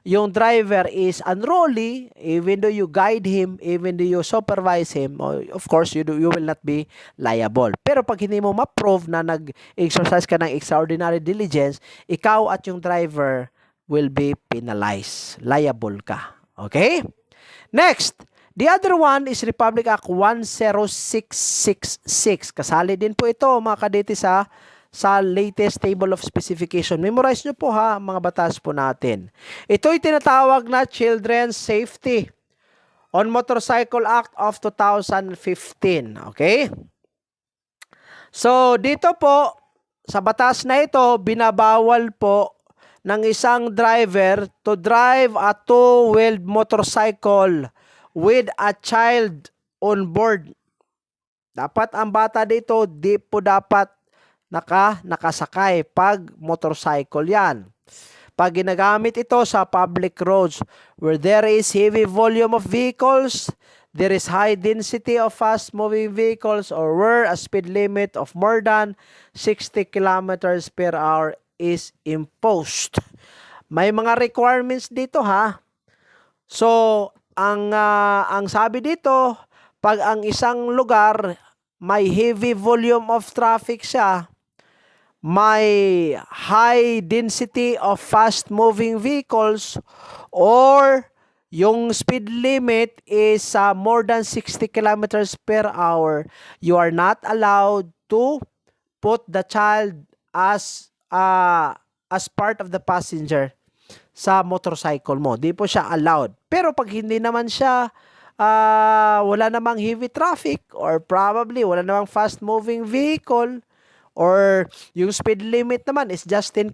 Speaker 1: yung driver is unruly, even though you guide him, even though you supervise him, of course, you will not be liable. Pero pag hindi mo ma-prove na nag-exercise ka ng extraordinary diligence, ikaw at yung driver will be penalized. Liable ka. Okay? Next, the other one is Republic Act 10666. Kasali din po ito mga kadete sa latest table of specification. Memorize nyo po ha, mga batas po natin. Ito'y tinatawag na Children's Safety on Motorcycle Act of 2015. Okay? So, dito po, sa batas na ito, binabawal po ng isang driver to drive a two-wheeled motorcycle with a child on board. Dapat ang bata dito, di po dapat nakasakay pag motorcycle yan. Pag ginagamit ito sa public roads where there is heavy volume of vehicles, there is high density of fast-moving vehicles, or where a speed limit of more than 60 kilometers per hour is imposed. May mga requirements dito ha. So, ang sabi dito, pag ang isang lugar may heavy volume of traffic siya, may high density of fast-moving vehicles, or yung speed limit is more than 60 kilometers per hour, you are not allowed to put the child as part of the passenger sa motorcycle mo. Di po siya allowed. Pero pag hindi naman siya, wala namang heavy traffic, or probably wala namang fast-moving vehicle, or yung speed limit naman is just 10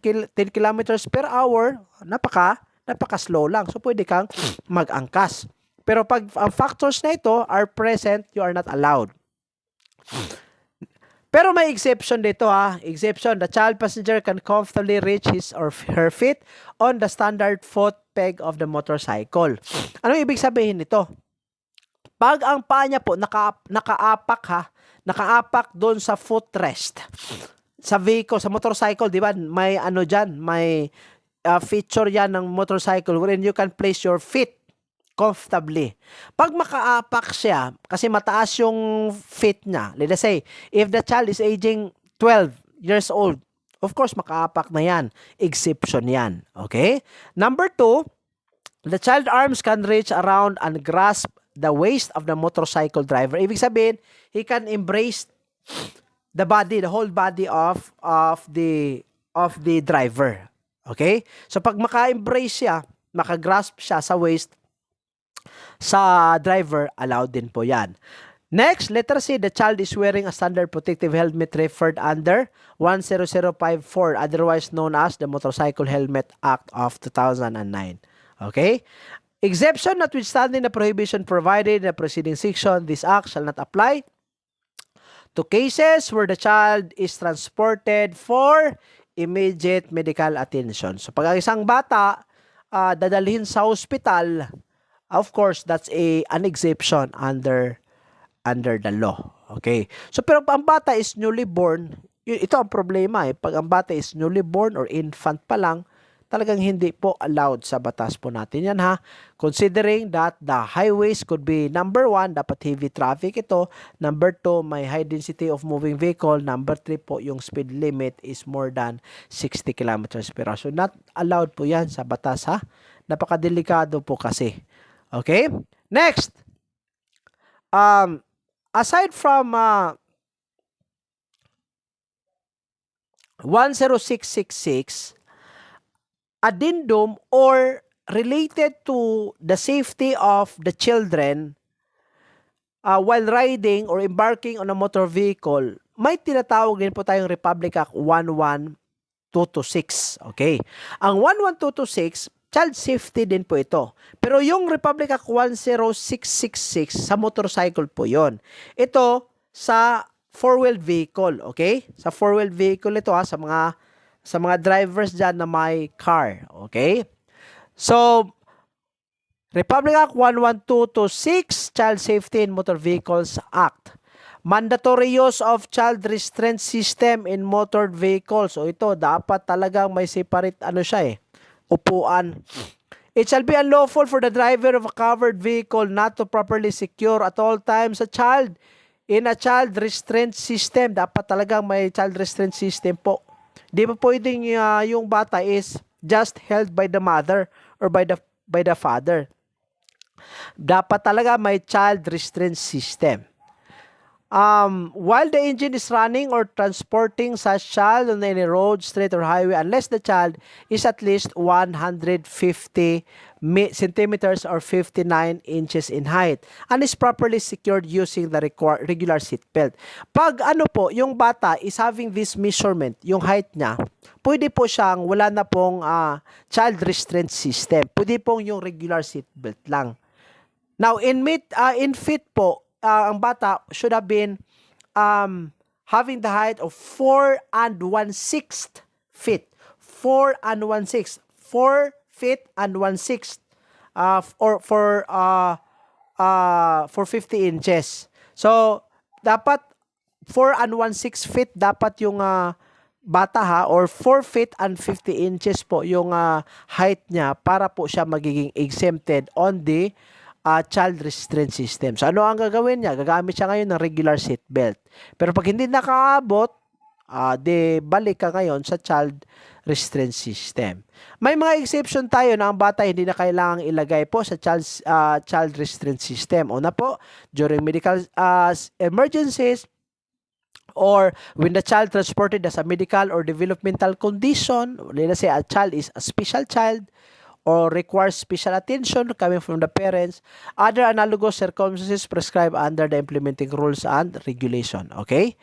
Speaker 1: kilometers per hour, napaka-slow lang. So, pwede kang mag-angkas. Pero pag ang factors na ito are present, you are not allowed. Pero may exception dito ha. Exception, the child passenger can comfortably reach his or her feet on the standard foot peg of the motorcycle. Ano ibig sabihin nito? Pag ang paa niya po nakaapak doon sa footrest sa vehicle, sa motorcycle, di ba? May may feature yan ng motorcycle wherein you can place your feet comfortably. Pag makaapak siya, kasi mataas yung feet niya, let's say, if the child is aging 12 years old, of course, makaapak na yan. Exception yan. Okay? Number 2, the child arms can reach around and grasp the waist of the motorcycle driver. Ibig sabihin, he can embrace the whole body of the driver. Okay? So, pag maka-embrace siya, maka-grasp siya sa waist, sa driver, allowed din po yan. Next, letter C, the child is wearing a standard protective helmet referred under 10054, otherwise known as the Motorcycle Helmet Act of 2009. Okay? Exception notwithstanding the prohibition provided in the preceding section, this act shall not apply to cases where the child is transported for immediate medical attention. So, pag ang isang bata dadalhin sa hospital, of course, that's an exception under the law. Okay? So, pero ang bata is newly born, ito ang problema eh. Pag ang bata is newly born or infant pa lang, talagang hindi po allowed sa batas po natin yan ha. Considering that the highways could be number 1, dapat heavy traffic ito. Number 2, may high density of moving vehicle. Number 3 po, yung speed limit is more than 60 kilometers per hour. So, not allowed po yan sa batas ha. Napakadelikado po kasi. Okay? Next. Aside from 10666, addendum or related to the safety of the children while riding or embarking on a motor vehicle, may tinatawag din po tayong Republic Act 11226. Okay? Ang 11226, child safety din po ito. Pero yung Republic Act 10666, sa motorcycle po yon. Ito sa four-wheeled vehicle. Okay? Sa four-wheeled vehicle ito sa mga drivers dyan na may car. Okay? So, Republic Act 11226, Child Safety in Motor Vehicles Act. Mandatory use of child restraint system in motor vehicles. O ito, dapat talagang may separate upuan. It shall be unlawful for the driver of a covered vehicle not to properly secure at all times a child in a child restraint system. Dapat talagang may child restraint system po. Di ba pwedeng yung bata is just held by the mother or by the father. Dapat talaga may child restraint system. While the engine is running or transporting such child on any road, street, or highway, unless the child is at least 150 centimeters or 59 inches in height and is properly secured using the regular seat belt. Pag yung bata is having this measurement, yung height niya, pwede po siyang wala na pong child restraint system. Pwede pong yung regular seat belt lang. Now, in feet po, ang bata should have been having the height of 4 1/6 feet. 4 1/6. 4 feet and 1/6 for 50 inches. So, dapat 4 1/6 feet dapat yung bata or 4 feet and 50 inches po yung height niya para po siya magiging exempted on the child restraint system. So, ano ang gagawin niya? Gagamit siya ngayon ng regular seat belt. Pero pag hindi nakaabot, balik ka ngayon sa child restraint system. May mga exception tayo na ang bata hindi na kailangang ilagay po sa child restraint system. Una po, during medical emergencies, or when the child transported as a medical or developmental condition, let's say a child is a special child, or requires special attention coming from the parents, other analogous circumstances prescribed under the implementing rules and regulation. Okay?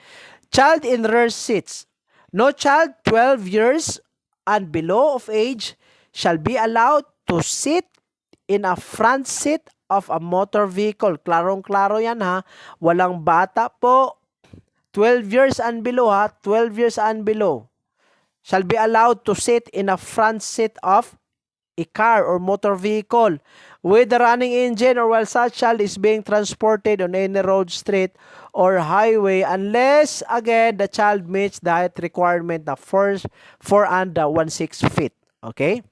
Speaker 1: Child in rear seats. No child 12 years and below of age shall be allowed to sit in a front seat of a motor vehicle. Klarong-klaro yan Walang bata po. 12 years and below 12 years and below shall be allowed to sit in a front seat of a car or motor vehicle with the running engine or while such child is being transported on any road, street, or highway unless, again, the child meets the height requirement na 4 1/6 feet. Okay?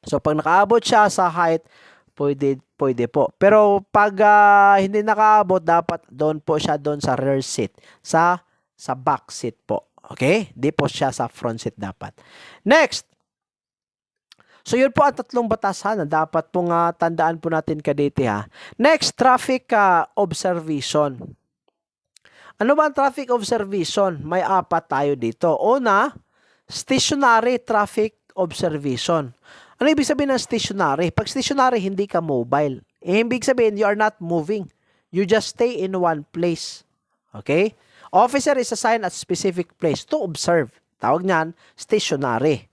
Speaker 1: So, pag nakaabot siya sa height, pwede po. Pero pag hindi nakaabot, dapat doon po siya sa rear seat. Sa back seat po. Okay? Di po siya sa front seat dapat. Next! So, yun po ang tatlong batas na dapat pong tandaan po natin kadete Next, traffic observation. Ano ba ang traffic observation? May 4 tayo dito. Una, stationary traffic observation. Ano ibig sabihin ng stationary? Pag stationary, hindi ka mobile. Ibig sabihin, you are not moving. You just stay in one place. Okay? Officer is assigned at specific place to observe. Tawag niyan, stationary.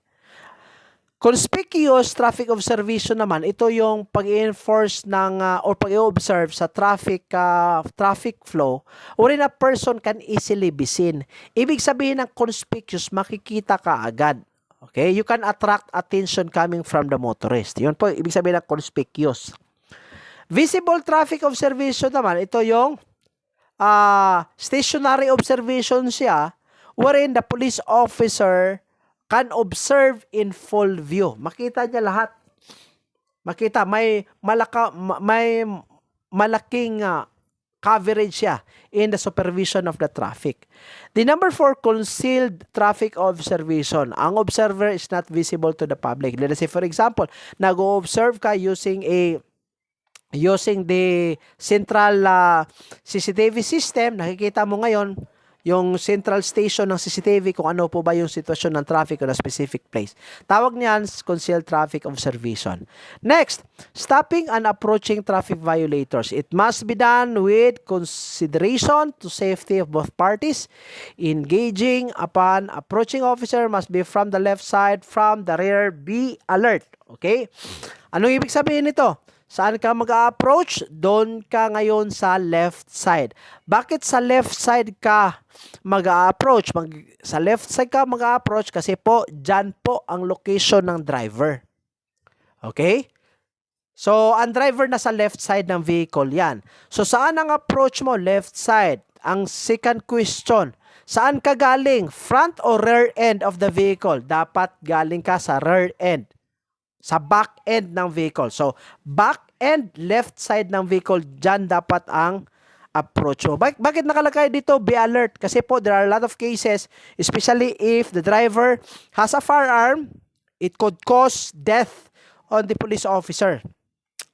Speaker 1: Conspicuous traffic observation naman, ito yung pag-enforce or pag-observe sa traffic flow wherein a person can easily be seen. Ibig sabihin ng conspicuous, makikita ka agad. Okay? You can attract attention coming from the motorist. Yun po, ibig sabihin ng conspicuous. Visible traffic observation naman, ito yung stationary observation siya wherein the police officer can observe in full view. Makita niya lahat. Makita, may malaking coverage siya in the supervision of the traffic. The number 4, concealed traffic observation. Ang observer is not visible to the public. Let's say, for example, nag-observe ka using the central CCTV system, nakikita mo ngayon yung central station ng CCTV kung ano po ba yung sitwasyon ng traffic on a specific place. Tawag niyan concealed traffic observation. Next, stopping and approaching traffic violators. It must be done with consideration to safety of both parties. Engaging upon approaching officer must be from the left side, from the rear. Be alert. Okay? Anong ibig sabihin nito? Saan ka mag-approach? Doon ka ngayon sa left side. Bakit sa left side ka mag-approach? Sa left side ka mag-approach kasi po, dyan po ang location ng driver. Okay? So, ang driver nasa left side ng vehicle yan. So, saan ang approach mo? Left side. Ang second question, saan ka galing? Front or rear end of the vehicle? Dapat galing ka sa rear end. Sa back end ng vehicle. So, back end, left side ng vehicle, dyan dapat ang approach mo. Bakit nakalagay dito, be alert? Kasi po, there are a lot of cases, especially if the driver has a firearm, it could cause death on the police officer.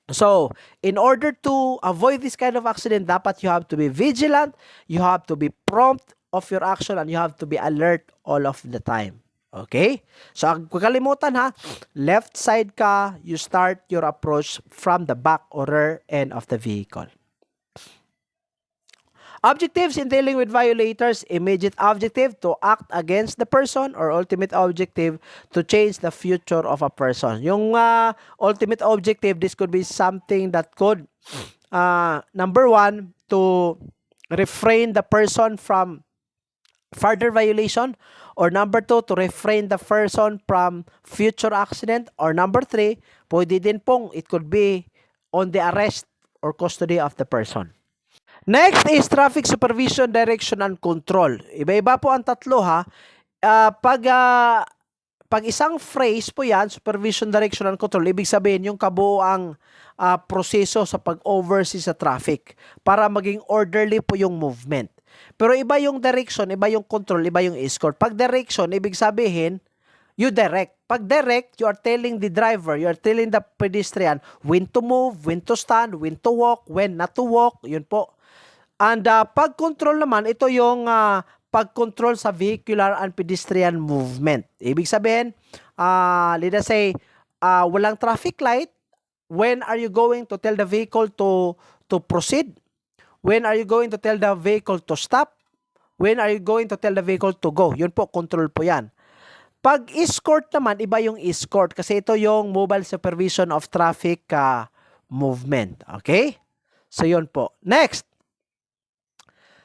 Speaker 1: So, in order to avoid this kind of accident, dapat you have to be vigilant, you have to be prompt of your action, and you have to be alert all of the time. Okay? So, kung kalimutan ha, left side ka, you start your approach from the back or rear end of the vehicle. Objectives in dealing with violators, immediate objective to act against the person or ultimate objective to change the future of a person. Yung ultimate objective, this could be something that could, number one, to refrain the person from further violation, or number two, to refrain the person from future accident, or number three, pwede din pong it could be on the arrest or custody of the person. Next is traffic supervision, direction, and control. Iba-iba po ang tatlo ha. Pag isang phrase po yan, supervision, direction, and control, ibig sabihin yung kabuoang proseso sa pag-oversee sa traffic para maging orderly po yung movement. Pero iba yung direction, iba yung control, iba yung escort. Pag direction, ibig sabihin, you direct. Pag direct, you are telling the driver, you are telling the pedestrian when to move, when to stand, when to walk, when not to walk. Yun po. And pag control naman, ito yung pag-control sa vehicular and pedestrian movement. Ibig sabihin, let us say, walang traffic light. When are you going to tell the vehicle to proceed? When are you going to tell the vehicle to stop? When are you going to tell the vehicle to go? Yun po, control po yan. Pag escort naman, iba yung escort kasi ito yung mobile supervision of traffic movement. Okay? So, yun po. Next.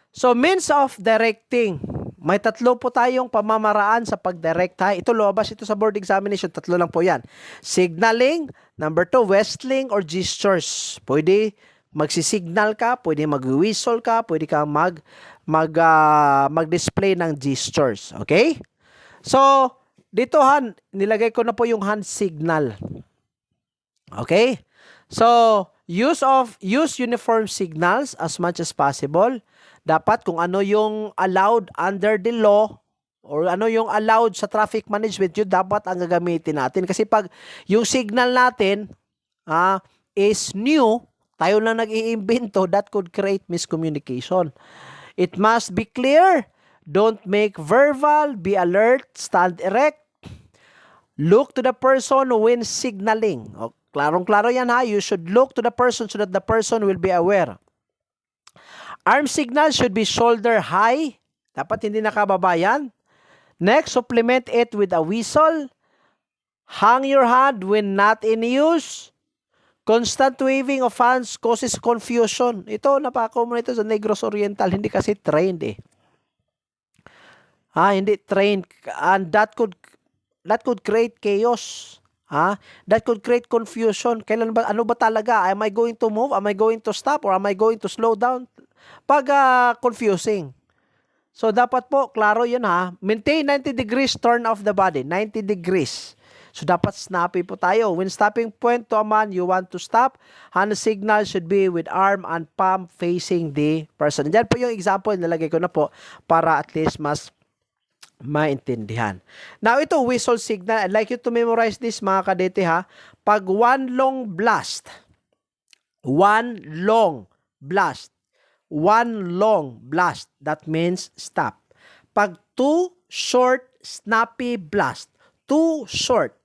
Speaker 1: So, means of directing. May tatlo po tayong pamamaraan sa pag-direct. Ito, lumabas ito sa board examination. Tatlo lang po yan. Signaling. Number two, whistling or gestures. Pwede magsisignal ka, pwede mag-whistle ka, pwede ka mag-display ng gestures. Okay? So, dito nilagay ko na po yung hand signal. Okay? So, use uniform signals as much as possible. Dapat kung ano yung allowed under the law or ano yung allowed sa traffic management, yun dapat ang gagamitin natin. Kasi pag yung signal natin is new, tayo lang nag-iimbento, that could create miscommunication. It must be clear. Don't make verbal. Be alert. Stand erect. Look to the person when signaling. Klarong-klaro yan ha. You should look to the person so that the person will be aware. Arm signal should be shoulder high. Dapat hindi nakababa yan. Next, supplement it with a whistle. Hang your hand when not in use. Constant waving of hands causes confusion. Ito, napaka-common ito sa Negros Oriental. Hindi kasi trained eh. Hindi trained. And that could create chaos. That could create confusion. Kailan ba, ano ba talaga? Am I going to move? Am I going to stop? Or am I going to slow down? Pag confusing. So, dapat po, klaro yun Maintain 90 degrees turn of the body. 90 degrees. So, dapat snappy po tayo. When stopping point to a man, you want to stop. Hand signal should be with arm and palm facing the person. Diyan po yung example, nilagay ko na po para at least mas maintindihan. Now, ito, whistle signal. I'd like you to memorize this, mga kadete Pag one long blast, one long blast, that means stop. Pag two short, snappy blast, two short,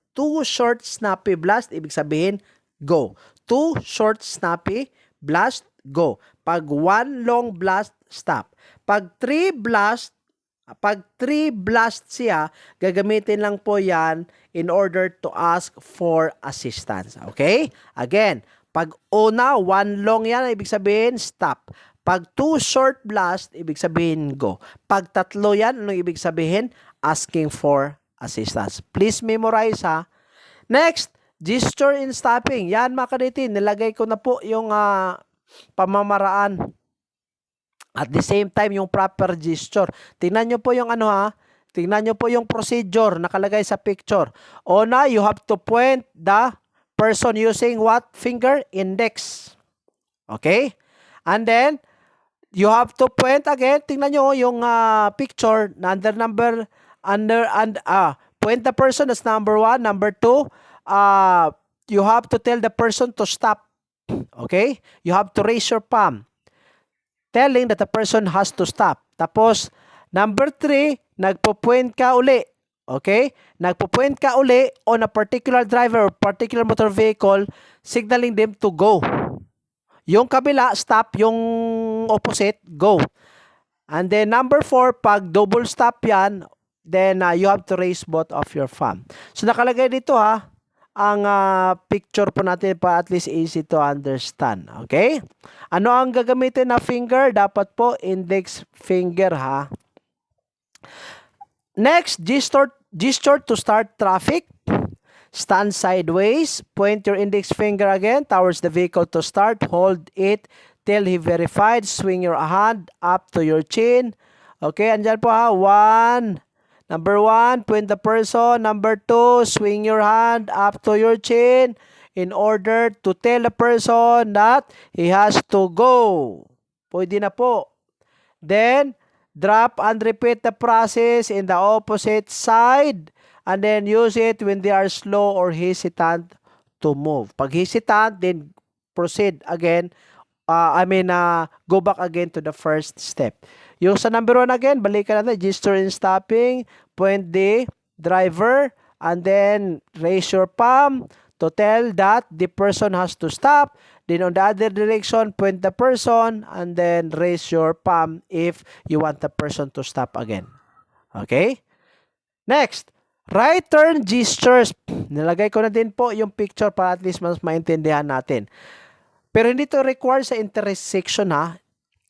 Speaker 1: snappy blast, ibig sabihin, go. Two short, snappy blast, go. Pag one long blast, stop. Pag three blast siya, gagamitin lang po yan in order to ask for assistance. Okay? Again, pag una, one long yan, ibig sabihin, stop. Pag two short blast, ibig sabihin, go. Pag tatlo yan, anong ibig sabihin? Asking for assistance. Please memorize, ha? Next, gesture in stopping. Yan, mga kadete, nilagay ko na po yung pamamaraan. At the same time, yung proper gesture. Tingnan nyo po yung tingnan nyo po yung procedure nakalagay sa picture. Una, you have to point the person using what finger? Index. Okay? And then, you have to point again. Tingnan nyo yung picture na point the person as number 1. Number 2, you have to tell the person to stop. Okay? You have to raise your palm, telling that the person has to stop. Tapos, number 3, nagpo-point ka uli. Okay? Nagpo-point ka uli on a particular driver or particular motor vehicle, signaling them to go. Yung kabila, stop. Yung opposite, go. And then, number 4, pag double stop yan, then you have to raise both of your palm. So, nakalagay dito ang picture po natin pa at least easy to understand. Okay? Ano ang gagamitin na finger? Dapat po index finger, ha? Next, gesture to start traffic. Stand sideways. Point your index finger again towards the vehicle to start. Hold it till he verified. Swing your hand up to your chin. Okay, andyan po, ha? 1. Number 1, point the person. Number 2, swing your hand up to your chin in order to tell the person that he has to go. Pwede na po. Then, drop and repeat the process in the opposite side and then use it when they are slow or hesitant to move. Pag hesitant, then proceed again. Go back again to the first step. Yung sa number 1 again, balikan natin, gesture in stopping, point the driver, and then raise your palm to tell that the person has to stop. Then on the other direction, point the person, and then raise your palm if you want the person to stop again. Okay? Next, right turn gestures. Nilagay ko na din po yung picture para at least mas maintindihan natin. Pero hindi to required sa intersection, ha?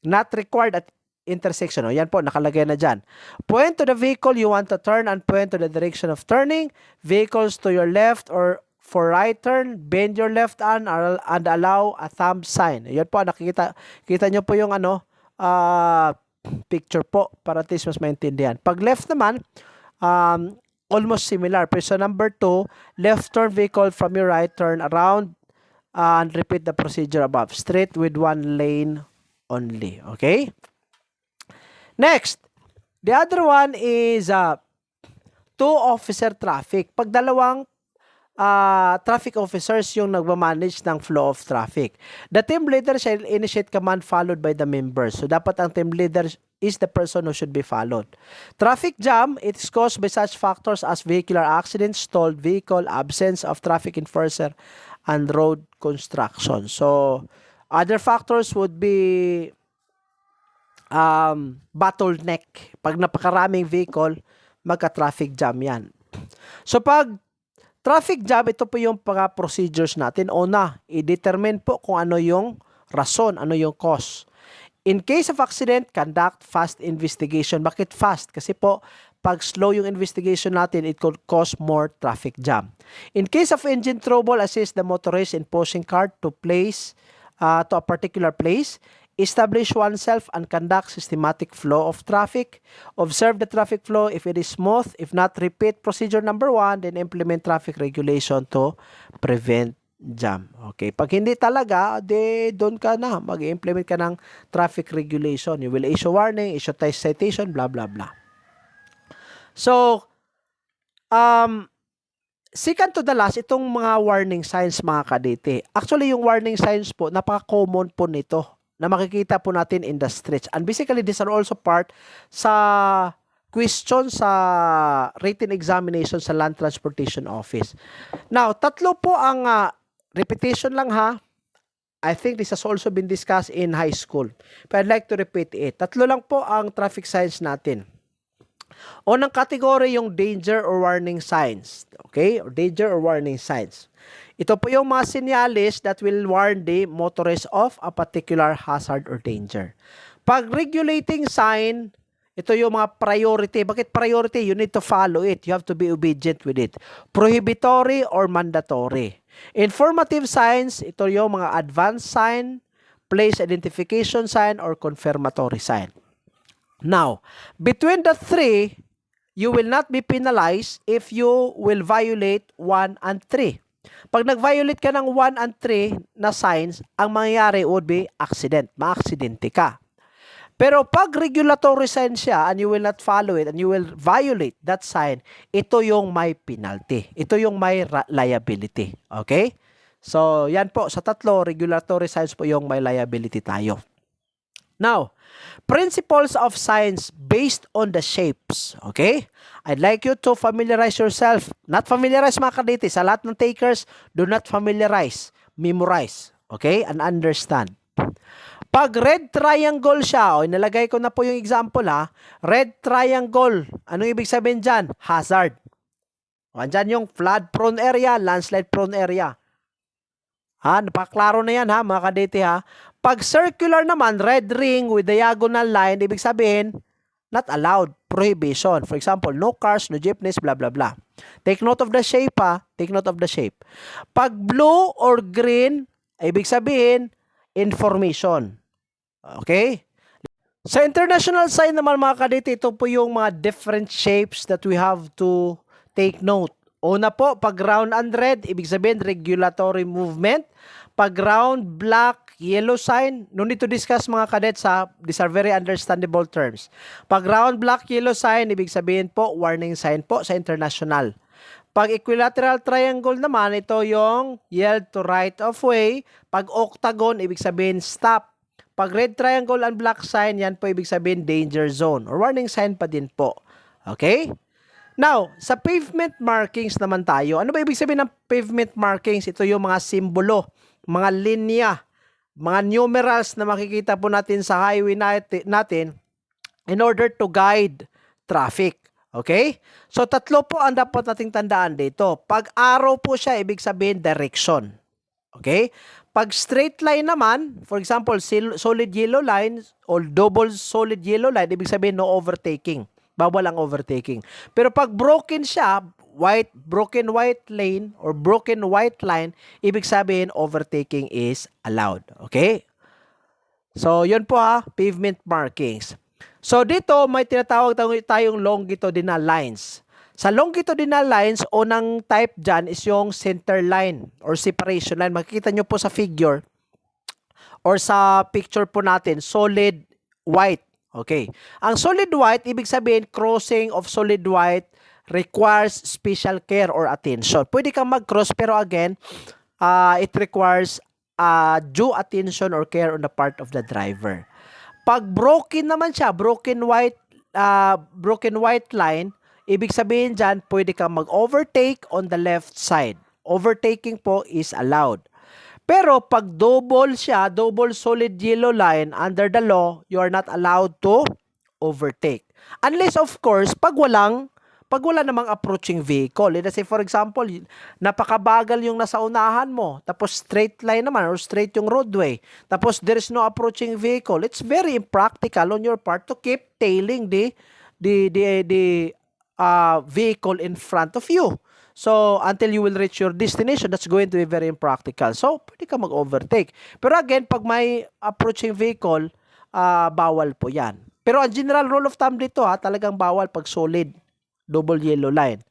Speaker 1: Not required at intersection. Yan po, nakalagay na dyan. Point to the vehicle you want to turn and point to the direction of turning. Vehicles to your left or for right turn, bend your left arm and allow a thumb sign. Yan po, kita nyo po yung picture po para at least mas maintindihan. Pag left naman, almost similar. Pero sa number 2, left turn vehicle from your right turn around and repeat the procedure above. Straight with one lane only. Okay? Next, the other one is two-officer traffic. Pag dalawang traffic officers yung nagmamanage ng flow of traffic. The team leader shall initiate command followed by the members. So, dapat ang team leader is the person who should be followed. Traffic jam, it is caused by such factors as vehicular accidents, stalled vehicle, absence of traffic enforcer, and road construction. So, other factors would be bottleneck. Pag napakaraming vehicle, magka-traffic jam yan. So, pag traffic jam, ito po yung mga procedures natin. Una, i-determine po kung ano yung rason, ano yung cause. In case of accident, conduct fast investigation. Bakit fast? Kasi po, pag slow yung investigation natin, it could cause more traffic jam. In case of engine trouble, assist the motorist in pushing cart to a particular place. Establish oneself and conduct systematic flow of traffic. Observe the traffic flow if it is smooth. If not, repeat procedure number 1, then implement traffic regulation to prevent jam. Okay, pag hindi talaga, doon ka na, mag-implement ka ng traffic regulation. You will issue warning, issue citation, blah, blah, blah. So, second to the last, itong mga warning signs, mga kadete. Actually, yung warning signs po, napaka-common po nito. na makikita po natin in the streets. And basically, these are also part sa question sa written examination sa Land Transportation Office. Now, tatlo po ang repetition lang ha. I think this has also been discussed in high school. But I'd like to repeat it. Tatlo lang po ang traffic signs natin. Unang category yung danger or warning signs. Okay? Or danger or warning signs. Ito po yung mga sinyalis that will warn the motorist of a particular hazard or danger. Pag regulating sign, ito yung mga priority. Bakit priority? You need to follow it. You have to be obedient with it. Prohibitory or mandatory. Informative signs, ito yung mga advanced sign, place identification sign, or confirmatory sign. Now, between the three, you will not be penalized if you will violate 1 and 3. Pag nag-violate ka ng 1 and 3 na signs, ang mangyayari would be accident. Ma-aksidente ka. Pero pag regulatory sign siya and you will not follow it and you will violate that sign, ito yung may penalty. Ito yung may liability. Okay? So, yan po. Sa tatlo, regulatory signs po yung may liability tayo. Now, principles of science based on the shapes. Okay? I'd like you to familiarize yourself. Not familiarize mga kaditi. Sa lahat ng takers, do not familiarize. Memorize. Okay? And understand. Pag red triangle siya, inalagay ko na po yung example ha, red triangle, anong ibig sabihin dyan? Hazard. Andyan yung flood prone area, landslide prone area. Ha, napaklaro na yan ha, mga kadete ha. Pag circular naman, red ring with diagonal line, ibig sabihin, not allowed, prohibition. For example, no cars, no jeepneys, blah, blah, blah. Take note of the shape ha, take note of the shape. Pag blue or green, ibig sabihin, information. Okay? Sa international sign naman mga kadete, ito po yung mga different shapes that we have to take note. Una po, pag round and red, ibig sabihin regulatory movement. Pag round, black, yellow sign, no need to discuss mga kadets ha. These are very understandable terms. Pag round, black, yellow sign, ibig sabihin po, warning sign po sa international. Pag equilateral triangle naman, ito yung yield to right of way. Pag octagon, ibig sabihin stop. Pag red triangle and black sign, yan po ibig sabihin danger zone or warning sign pa din po. Okay? Now, sa pavement markings naman tayo. Ano ba ibig sabihin ng pavement markings? Ito yung mga simbolo, mga linya, mga numerals na makikita po natin sa highway natin in order to guide traffic. Okay? So, tatlo po ang dapat nating tandaan dito. Pag arrow po siya, ibig sabihin direction. Okay? Pag straight line naman, for example, solid yellow line or double solid yellow line, ibig sabihin no overtaking. Bawal ang overtaking. Pero pag broken siya, broken white lane or broken white line, ibig sabihin overtaking is allowed. Okay? So, yun po ha, pavement markings. So, dito may tinatawag tayong longitudinal lines. Sa longitudinal lines, unang type dyan is yung center line or separation line. Makikita nyo po sa figure or sa picture po natin, solid white. Okay. Ang solid white, ibig sabihin, crossing of solid white requires special care or attention. Pwede kang mag-cross pero again, it requires due attention or care on the part of the driver. Pag broken naman siya, broken white line, ibig sabihin dyan, pwede kang mag-overtake on the left side. Overtaking po is allowed. Pero pag double siya, double solid yellow line, under the law, you are not allowed to overtake. Unless of course, pag wala namang approaching vehicle. Let's say for example, napakabagal yung nasa unahan mo, tapos straight line naman or straight yung roadway, tapos there is no approaching vehicle. It's very impractical on your part to keep tailing the vehicle in front of you. So, until you will reach your destination, that's going to be very impractical. So, pwede ka mag-overtake. Pero again, pag may approaching vehicle, bawal po yan. Pero ang general rule of thumb dito, talagang bawal pag solid, double yellow line.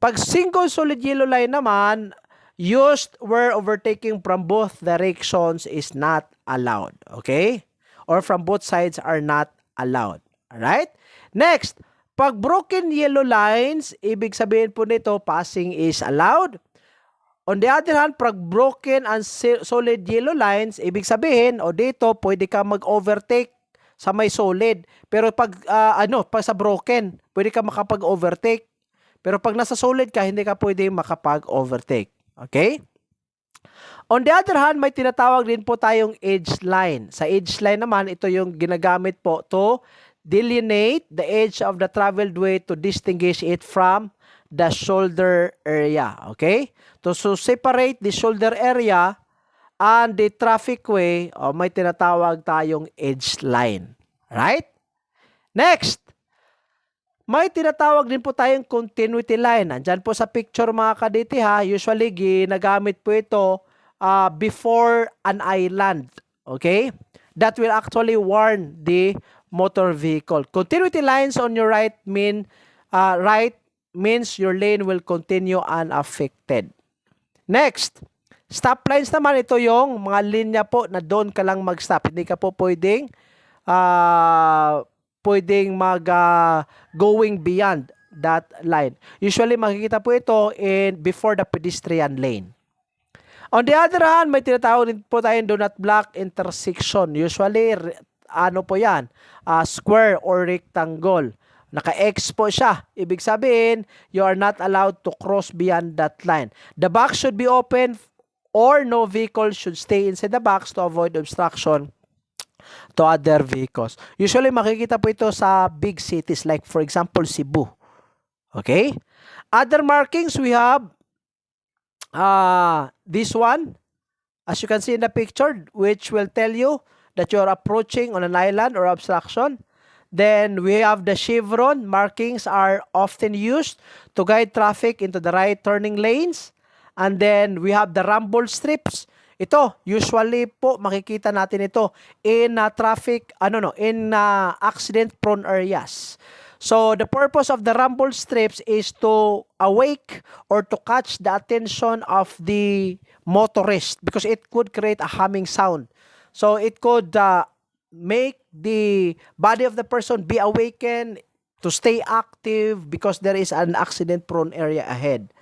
Speaker 1: Pag single solid yellow line naman, used where overtaking from both directions is not allowed. Okay? Or from both sides are not allowed. Alright? Next, pag broken yellow lines, ibig sabihin po nito, passing is allowed. On the other hand, pag broken and solid yellow lines, ibig sabihin, o dito, pwede ka mag-overtake sa may solid. Pero pag, pag sa broken, pwede ka makapag-overtake. Pero pag nasa solid ka, hindi ka pwede makapag-overtake. Okay? On the other hand, may tinatawag din po tayong edge line. Sa edge line naman, ito yung ginagamit po to delineate the edge of the traveled way to distinguish it from the shoulder area. Okay? To separate the shoulder area and the traffic way, may tinatawag tayong edge line. Right? Next, may tinatawag din po tayong continuity line. Andyan po sa picture mga kaditi ha. Usually, ginagamit po ito before an island. Okay? That will actually warn the motor vehicle. Continuity lines on your right means your lane will continue unaffected. Next, stop lines naman, ito yung mga linya po na doon ka lang mag-stop. Hindi ka po pwedeng going beyond that line. Usually makikita po ito before the pedestrian lane. On the other hand, may tinatawag din po tayong do not block intersection. Usually, ano po yan? Square or rectangle. Naka-X po siya. Ibig sabihin, you are not allowed to cross beyond that line. The box should be open or no vehicle should stay inside the box to avoid obstruction to other vehicles. Usually, makikita po ito sa big cities like for example, Cebu. Okay? Other markings, we have this one, as you can see in the picture, which will tell you that you are approaching on an island or obstruction. Then we have the chevron. Markings are often used to guide traffic into the right turning lanes. And then we have the rumble strips. Ito, usually po makikita natin ito in accident-prone areas. So the purpose of the rumble strips is to awake or to catch the attention of the motorist because it could create a humming sound. So it could make the body of the person be awakened to stay active because there is an accident-prone area ahead.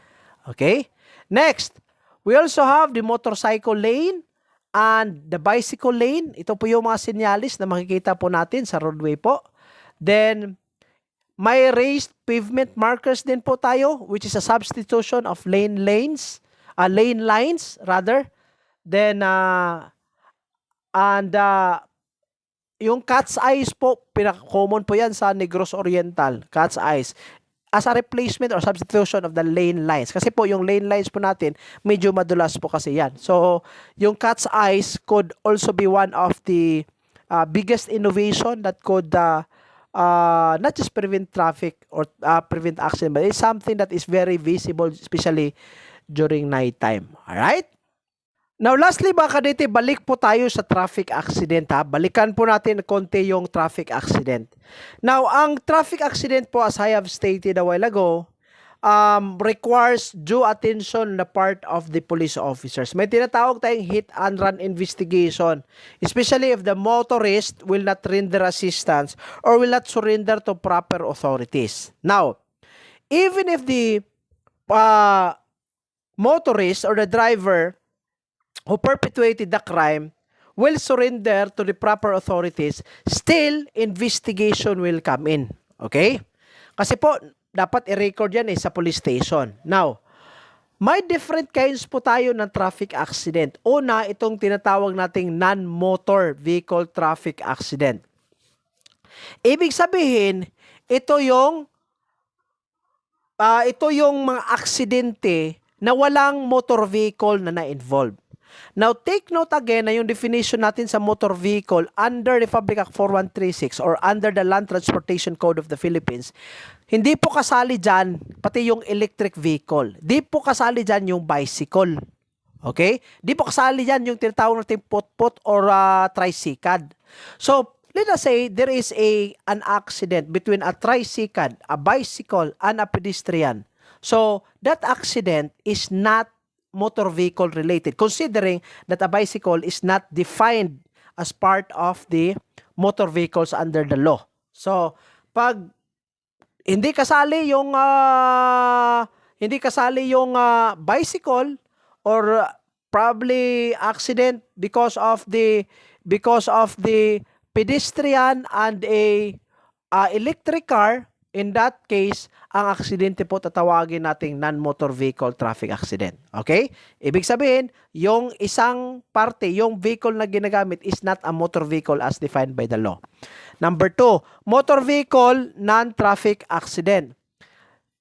Speaker 1: Okay? Next, we also have the motorcycle lane and the bicycle lane. Ito po yung mga sinyalis na makikita po natin sa roadway po. Then, may raised pavement markers din po tayo, which is a substitution of lane lines. Then, yung cat's eyes po, pinaka-common po yan sa Negros Oriental, cat's eyes, as a replacement or substitution of the lane lines. Kasi po, yung lane lines po natin, medyo madulas po kasi yan. So, yung cat's eyes could also be one of the biggest innovation that could not just prevent traffic or prevent accident, but it's something that is very visible, especially during nighttime. Alright? Now, lastly mga kadete, balik po tayo sa traffic accident ha. Balikan po natin konti yung traffic accident. Now, ang traffic accident po, as I have stated a while ago, requires due attention on the part of the police officers. May tinatawag tayong hit and run investigation, especially if the motorist will not render assistance or will not surrender to proper authorities. Now, even if the motorist or the driver who perpetuated the crime will surrender to the proper authorities, still investigation will come in. Okay? Kasi po, dapat i-record yan sa police station. Now, may different kinds po tayo ng traffic accident. Una, itong tinatawag nating non-motor vehicle traffic accident. Ibig sabihin, ito yung mga aksidente na walang motor vehicle na na-involve. Now, take note again na yung definition natin sa motor vehicle under Republic Act 4136 or under the Land Transportation Code of the Philippines, hindi po kasali dyan pati yung electric vehicle. Di po kasali dyan yung bicycle. Okay? Di po kasali dyan yung tinatawag natin pot-pot or tricycle. So, let us say there is an accident between a tricycle, a bicycle, and a pedestrian. So, that accident is not motor vehicle related, considering that a bicycle is not defined as part of the motor vehicles under the law. So, pag hindi kasali yung bicycle or probably accident because of the pedestrian and a electric car. In that case, ang aksidente po tatawagin nating non-motor vehicle traffic accident. Okay? Ibig sabihin, yung isang parte, yung vehicle na ginagamit is not a motor vehicle as defined by the law. Number 2, motor vehicle non-traffic accident.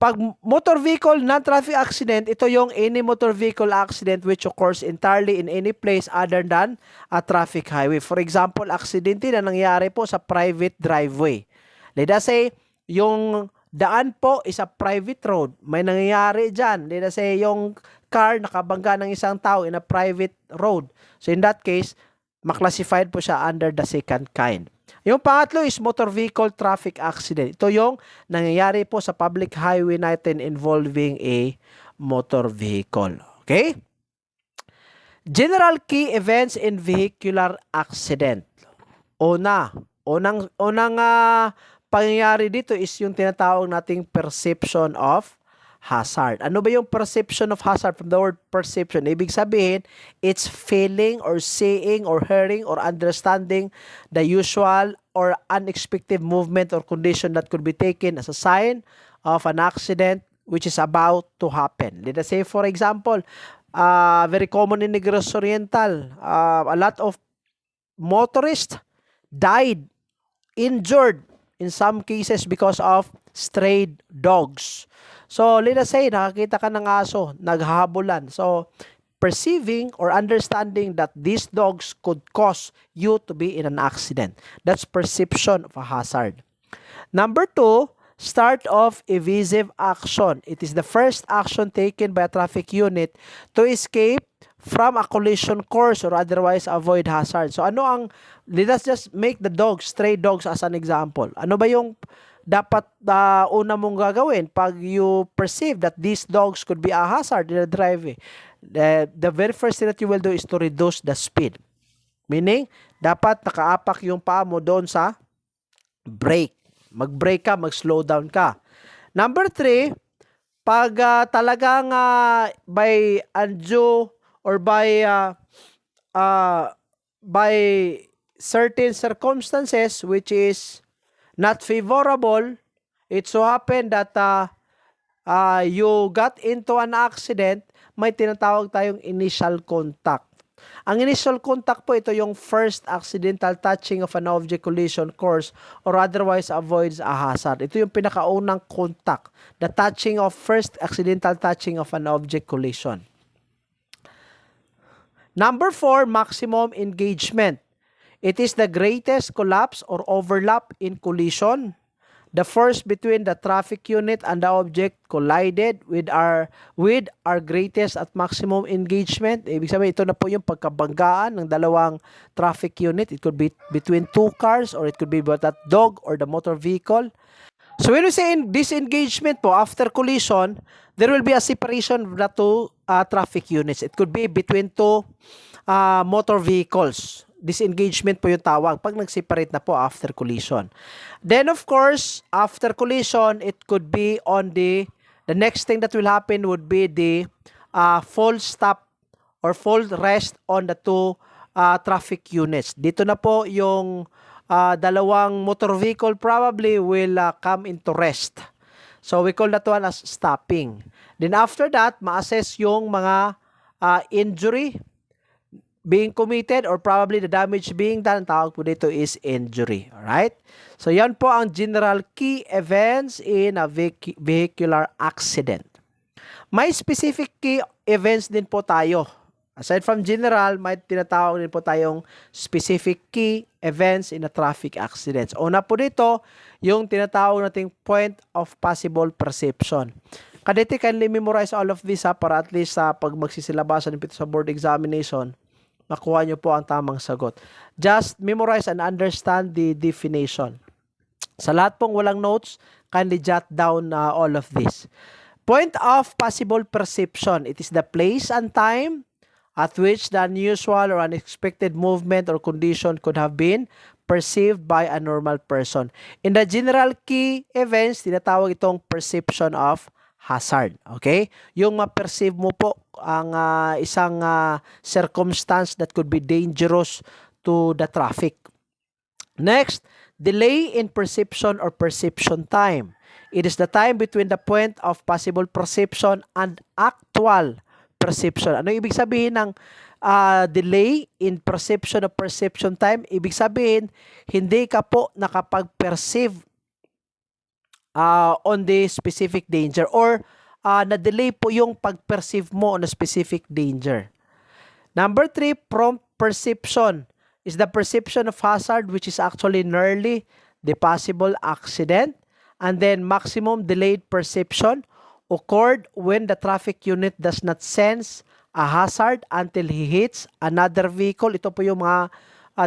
Speaker 1: Pag motor vehicle non-traffic accident, ito yung any motor vehicle accident which occurs entirely in any place other than a traffic highway. For example, aksidente na nangyari po sa private driveway. Let us say, yung daan po is a private road. May nangyayari dyan. Let us say, yung car nakabangga ng isang tao in a private road. So in that case, maklasifyd po siya under the second kind. Yung pangatlo is motor vehicle traffic accident. Ito yung nangyayari po sa public highway natin involving a motor vehicle. Okay? General key events in vehicular accident. Unang pangyayari dito is yung tinatawag nating perception of hazard. Ano ba yung perception of hazard? From the word perception, ibig sabihin, it's feeling or seeing or hearing or understanding the usual or unexpected movement or condition that could be taken as a sign of an accident which is about to happen. Let us say, for example, very common in Negros Oriental, a lot of motorists died, injured, in some cases because of strayed dogs. So, let us say, nakakita ka ng aso, naghahabulan. So, perceiving or understanding that these dogs could cause you to be in an accident. That's perception of a hazard. Number 2, start of evasive action. It is the first action taken by a traffic unit to escape from a collision course or otherwise avoid hazard. So let us just make the dogs, stray dogs as an example. Ano ba yung dapat una mong gagawin pag you perceive that these dogs could be a hazard in the driveway? The very first thing that you will do is to reduce the speed. Meaning, dapat nakaapak yung paa mo doon sa brake. Mag-brake ka, mag-slow down ka. Number 3, pag talagang by undue or by certain circumstances which is not favorable, it so happened that you got into an accident, may tinatawag tayong initial contact. Ang initial contact po, ito yung first accidental touching of an object collision course or otherwise avoids a hazard. Ito yung pinakaunang contact, the touching of first accidental touching of an object collision. Number 4, maximum engagement. It is the greatest collapse or overlap in collision. The force between the traffic unit and the object collided with our greatest at maximum engagement. Ibig sabihin, ito na po yung pagkabanggaan ng dalawang traffic unit. It could be between two cars or it could be about that dog or the motor vehicle. So when we say in disengagement po, after collision, there will be a separation of the two traffic units. It could be between two motor vehicles. Disengagement po yung tawag pag nag-separate na po after collision. Then of course, after collision, it could be on the next thing that will happen would be the full stop or full rest on the two traffic units. Dito na po yung dalawang motor vehicle probably will come into rest. So we call that one as stopping. Then after that, ma-assess yung mga injury being committed or probably the damage being done. Tawag po dito is injury. Alright? So yan po ang general key events in a vehicular accident. May specific key events din po tayo. Aside from general, may tinatawag din po tayong specific key events in a traffic accidents. Una po dito, yung tinatawag nating point of possible perception. Kadete, kindly memorize all of this para at least pag magsisilabasan nito sa board examination, makuha nyo po ang tamang sagot. Just memorize and understand the definition. Sa lahat pong walang notes, kindly jot down all of this. Point of possible perception. It is the place and time at which the unusual or unexpected movement or condition could have been perceived by a normal person. In the general key events, tinatawag itong perception of hazard. Okay? Yung ma-perceive mo po ang isang circumstance that could be dangerous to the traffic. Next, delay in perception or perception time. It is the time between the point of possible perception and actual perception. Ano ibig sabihin ng delay in perception of perception time? Ibig sabihin, hindi ka po nakapag-perceive on the specific danger or na-delay po yung pag-perceive mo on a specific danger. Number 3, prompt perception is the perception of hazard which is actually nearly the possible accident. And then maximum delayed perception occurred when the traffic unit does not sense a hazard until he hits another vehicle. Ito po yung mga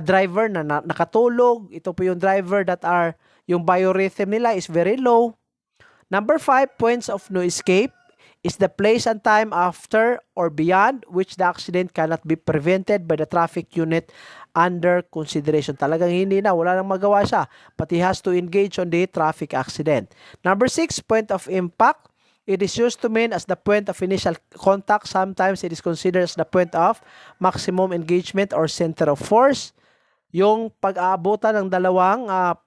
Speaker 1: driver na nakatulog. Ito po yung driver that are yung biorhythm nila is very low. Number 5, points of no escape is the place and time after or beyond which the accident cannot be prevented by the traffic unit under consideration. Talagang hindi na, wala nang magawa siya. But he has to engage on the traffic accident. Number 6, point of impact. It is used to mean as the point of initial contact. Sometimes it is considered as the point of maximum engagement or center of force. Yung pag-aabutan ng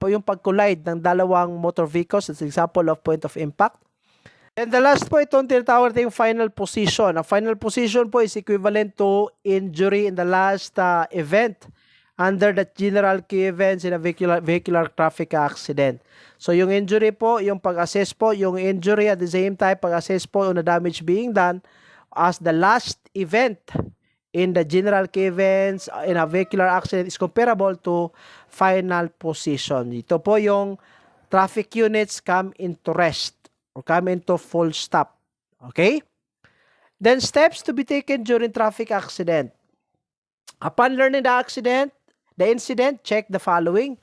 Speaker 1: yung pag-collide ng dalawang motor vehicles, that's example of point of impact. And the last po, itong tinatawag natin yung final position. Ang final position po is equivalent to injury in the last event under the general key events in a vehicular traffic accident. So yung injury po, yung pag-assess po, yung injury at the same time pag-assess po on the damage being done as the last event in the general key events in a vehicular accident is comparable to final position. Ito po yung traffic units come into rest or come into full stop. Okay? Then steps to be taken during traffic accident. Upon learning the incident, check the following.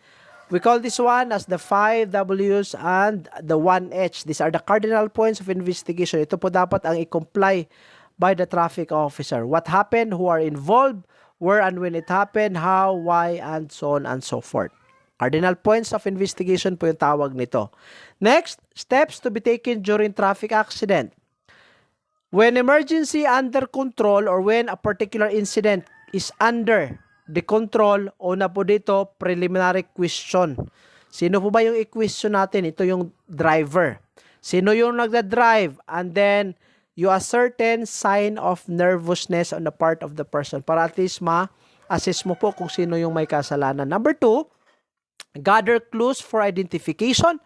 Speaker 1: We call this one as the 5 W's and the 1H. These are the cardinal points of investigation. Ito po dapat ang i-comply by the traffic officer. What happened, who are involved, where and when it happened, how, why, and so on and so forth. Cardinal points of investigation po yung tawag nito. Next, steps to be taken during traffic accident. When emergency under control or when a particular incident is under the control, una po dito, preliminary question. Sino po ba yung i-question natin? Ito yung driver. Sino yung nagda-drive? And then, you ascertain sign of nervousness on the part of the person para at least ma-assess mo po kung sino yung may kasalanan. Number 2, gather clues for identification.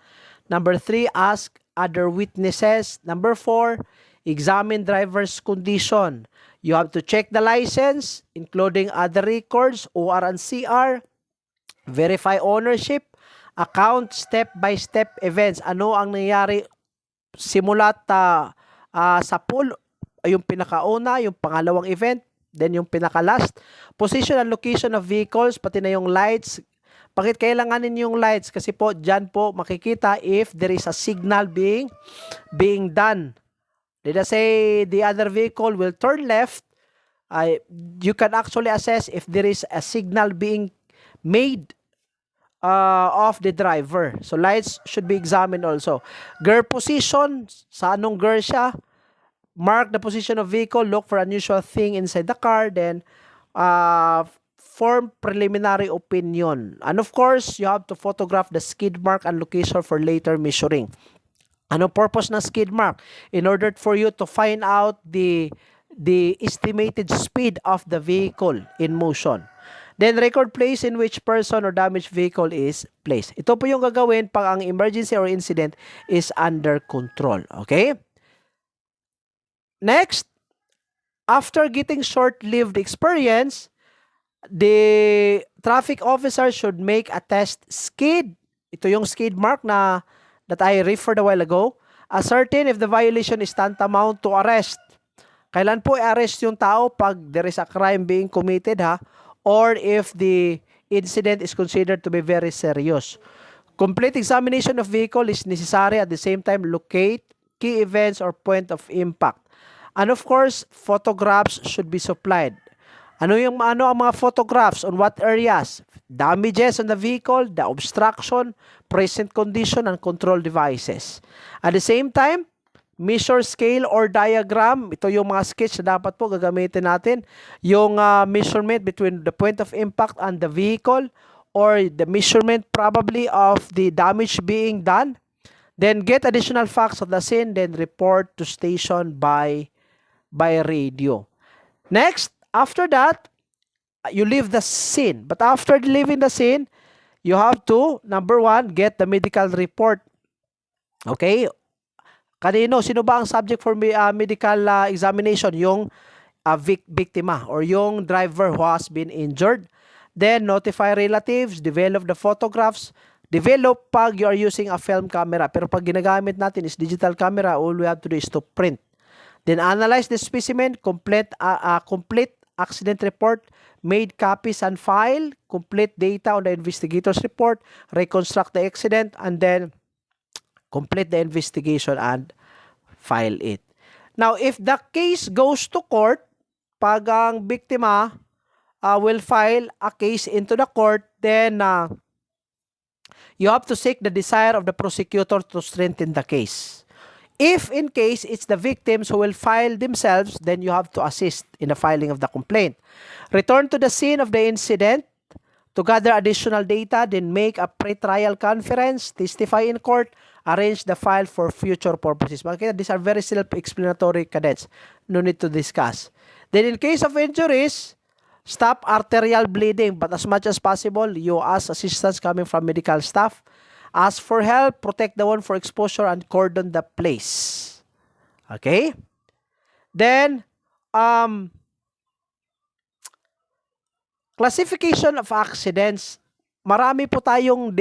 Speaker 1: Number 3, ask other witnesses. Number 4, examine driver's condition. You have to check the license, including other records, OR and CR, verify ownership, account step-by-step events. Ano ang nangyari simulat sa pool, yung pinakauna, yung pangalawang event, then yung pinaka-last. Position and location of vehicles, pati na yung lights. Bakit kailanganin yung lights? Kasi po, dyan po makikita if there is a signal being done. Let us say the other vehicle will turn left. You can actually assess if there is a signal being made of the driver. So lights should be examined also. Gear position, sa anong gear siya? Mark the position of vehicle, look for unusual thing inside the car, then form preliminary opinion. And of course, you have to photograph the skid mark and location for later measuring. Ano purpose ng skid mark? In order for you to find out the estimated speed of the vehicle in motion. Then record place in which person or damaged vehicle is placed. Ito po yung gagawin pag ang emergency or incident is under control. Okay? Next, after getting short-lived experience, the traffic officer should make a test skid. Ito yung skid mark that I referred a while ago. Ascertain if the violation is tantamount to arrest. Kailan po i-arrest yung tao? Pag there is a crime being committed, or if the incident is considered to be very serious. Complete examination of vehicle is necessary. At the same time, locate key events or point of impact. And of course, photographs should be supplied. Ano ang mga photographs on what areas? Damages on the vehicle, the obstruction, present condition, and control devices. At the same time, measure scale or diagram. Ito yung mga sketch na dapat po gagamitin natin. Yung measurement between the point of impact and the vehicle, or the measurement probably of the damage being done. Then get additional facts of the scene, then report to station by radio. Next, after that, you leave the scene. But after leaving the scene, you have to, number 1, get the medical report. Okay? Kanino? Sino ba ang subject for medical examination? Yung biktima or yung driver who has been injured. Then, notify relatives, develop the photographs. Develop pag you are using a film camera. Pero pag ginagamit natin is digital camera, all we have to do is to print. Then, analyze the specimen, complete accident report, made copies and file, complete data on the investigator's report, reconstruct the accident, and then complete the investigation and file it. Now, if the case goes to court, pag ang biktima will file a case into the court, then you have to seek the desire of the prosecutor to strengthen the case. If in case it's the victims who will file themselves, then you have to assist in the filing of the complaint. Return to the scene of the incident to gather additional data, then make a pre-trial conference, testify in court, arrange the file for future purposes. Makikita, these are very self-explanatory, cadets. No need to discuss. Then in case of injuries, stop arterial bleeding, but as much as possible, you ask assistance coming from medical staff. Ask for help, protect the wound for exposure, and cordon the place. Okay? Then, classification of accidents. Marami po tayong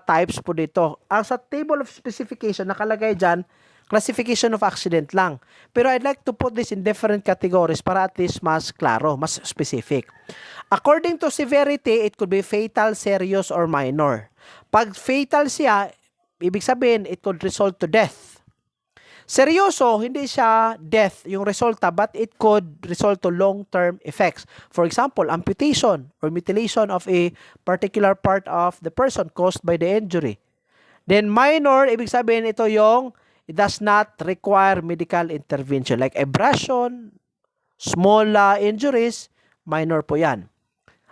Speaker 1: types po dito. Ang sa table of specification, nakalagay dyan, classification of accident lang. Pero I'd like to put this in different categories para at least mas klaro, mas specific. According to severity, it could be fatal, serious, or minor. Pag fatal siya, ibig sabihin, it could result to death. Seryoso, hindi siya death yung resulta, but it could result to long-term effects. For example, amputation or mutilation of a particular part of the person caused by the injury. Then minor, ibig sabihin, ito yung it does not require medical intervention. Like abrasion, small injuries, minor po yan.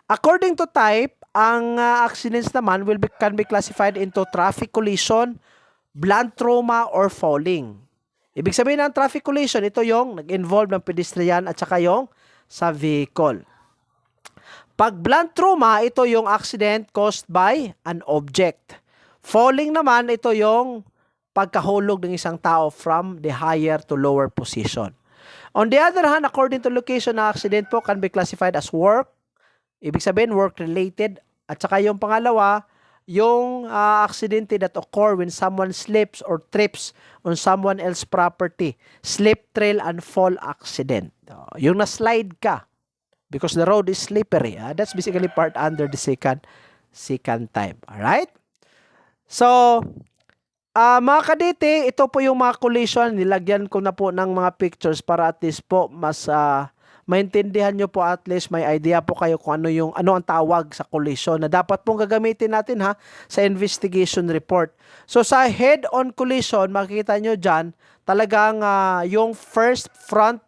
Speaker 1: According to type, ang accidents naman can be classified into traffic collision, blunt trauma, or falling. Ibig sabihin ng traffic collision, ito yung nag-involve ng pedestrian at saka yung sa vehicle. Pag blunt trauma, ito yung accident caused by an object. Falling naman, ito yung pagkahulog ng isang tao from the higher to lower position. On the other hand, according to location na accident po can be classified as work. Ibig sabihin, work-related. At saka yung pangalawa, yung accident that occur when someone slips or trips on someone else's property. Slip, trail, and fall accident. Yung na-slide ka because the road is slippery. That's basically part under the second type. Alright? So, mga kadete, ito po yung mga collision. Nilagyan ko na po ng mga pictures para at least po mas maintindihan nyo po, at least may idea po kayo kung ano ang tawag sa collision na dapat pong gagamitin natin sa investigation report. So sa head-on collision, makikita nyo dyan, talagang yung front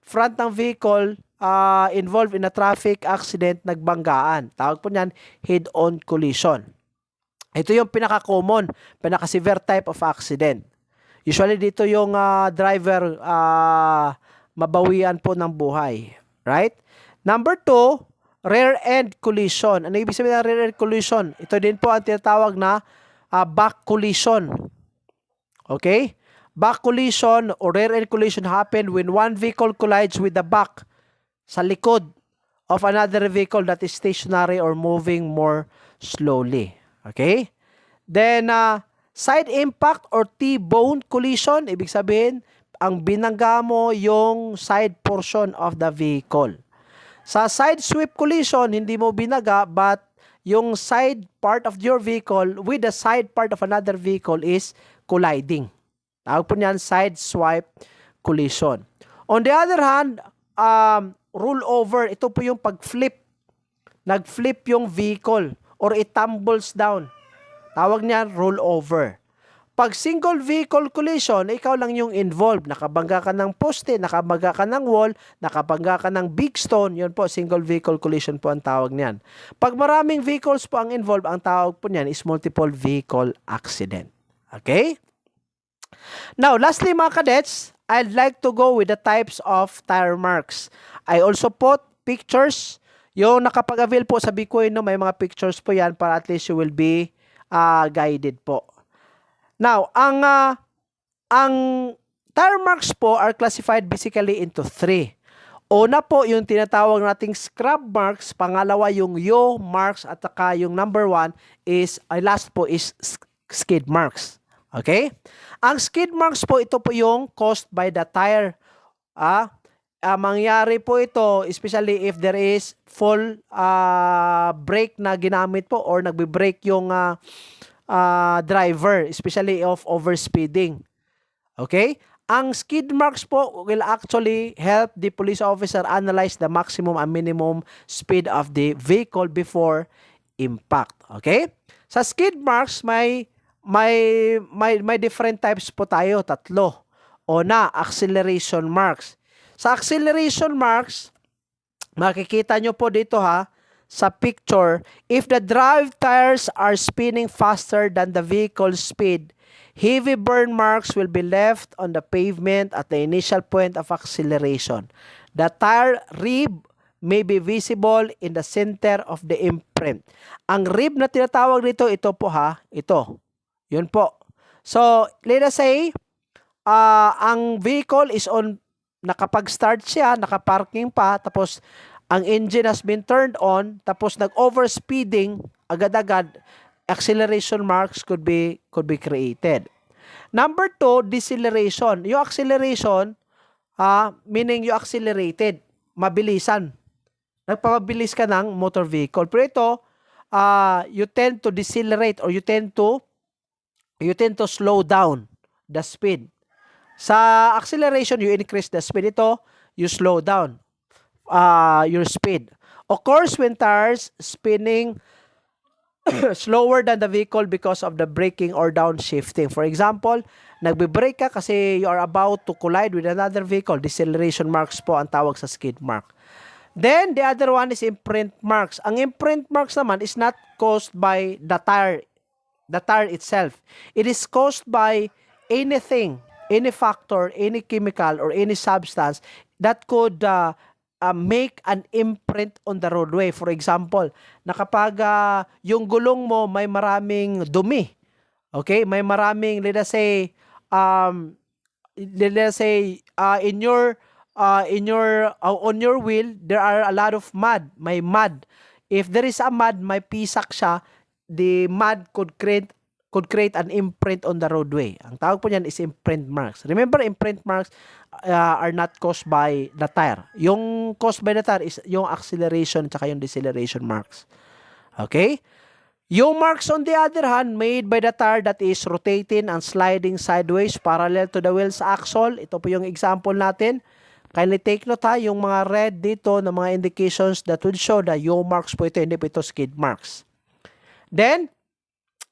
Speaker 1: ng vehicle involved in a traffic accident, nagbanggaan. Tawag po niyan head-on collision. Ito yung pinaka-common, pinaka-severe type of accident. Usually dito yung driver mabawian po ng buhay. Right? Number 2, rear-end collision. Ano ibig sabihin ng rear-end collision? Ito din po ang tinatawag na back collision. Okay? Back collision or rear-end collision happen when one vehicle collides with the back sa likod of another vehicle that is stationary or moving more slowly. Okay? Then, side impact or T-bone collision, ibig sabihin, ang binangga mo yung side portion of the vehicle. Sa side sweep collision, hindi mo binaga, but yung side part of your vehicle with the side part of another vehicle is colliding. Tawag po niyan side swipe collision. On the other hand, rollover, ito po yung pag-flip. Nag-flip yung vehicle or it tumbles down. Tawag niyan rollover. Pag single vehicle collision, ikaw lang yung involved. Nakabangga ka ng poste, nakabangga ka ng wall, nakabangga ka ng big stone, yun po, single vehicle collision po ang tawag niyan. Pag maraming vehicles po ang involved, ang tawag po niyan is multiple vehicle accident. Okay? Now, lastly mga cadets, I'd like to go with the types of tire marks. I also put pictures. Yung nakapag-avail po sa Bitcoin, no, may mga pictures po yan para at least you will be guided po. Now, ang tire marks po are classified basically into 3. Una po yung tinatawag nating scrub marks, pangalawa yung yaw marks, at saka yung number 1 is, last po is skid marks. Okay? Ang skid marks po, ito po yung caused by the tire. Mangyari po ito, especially if there is full brake na ginamit po or nagbe-brake yung driver, especially of overspeeding. Okay? Ang skid marks po will actually help the police officer analyze the maximum and minimum speed of the vehicle before impact. Okay? Sa skid marks, may different types po tayo, 3. Una, acceleration marks. Sa acceleration marks, makikita nyo po dito sa picture, if the drive tires are spinning faster than the vehicle speed, heavy burn marks will be left on the pavement at the initial point of acceleration. The tire rib may be visible in the center of the imprint. Ang rib na tinatawag dito, ito po ito. Yun po. So, let us say, ang vehicle is nakapag-start siya, nakaparking pa, tapos ang engine has been turned on, tapos nag-overspeeding, agad-agad, acceleration marks could be created. Number 2, deceleration. Yung acceleration, meaning you accelerated, mabilisan. Nagpapabilis ka ng motor vehicle. Pero ito, you tend to decelerate or you tend to slow down the speed. Sa acceleration, you increase the speed. Ito, you slow down your speed. Occurs when tires spinning slower than the vehicle because of the braking or downshifting. For example, nagbe-brake ka kasi you are about to collide with another vehicle. Deceleration marks po ang tawag sa skid mark. Then, the other one is imprint marks. Ang imprint marks naman is not caused by the tire itself. It is caused by anything, any factor, any chemical, or any substance that could make an imprint on the roadway. For example, na kapag yung gulong mo may maraming dumi, okay, may maraming, let us say on your wheel there are a lot of mud, may mud. If there is a mud, may pisak siya, the mud could create an imprint on the roadway. Ang tawag po niyan is imprint marks. Remember, imprint marks are not caused by the tire. Yung caused by the tire is yung acceleration at yung deceleration marks. Okay? Yung marks on the other hand, made by the tire that is rotating and sliding sideways parallel to the wheel's axle. Ito po yung example natin. Kindly take note yung mga red dito na mga indications that would show that yung marks po ito, hindi po ito skid marks. Then,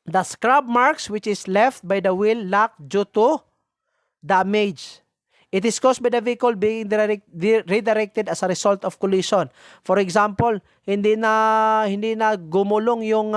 Speaker 1: the scrub marks which is left by the wheel lock due to damage. It is caused by the vehicle being redirected as a result of collision. For example, hindi na gumulong yung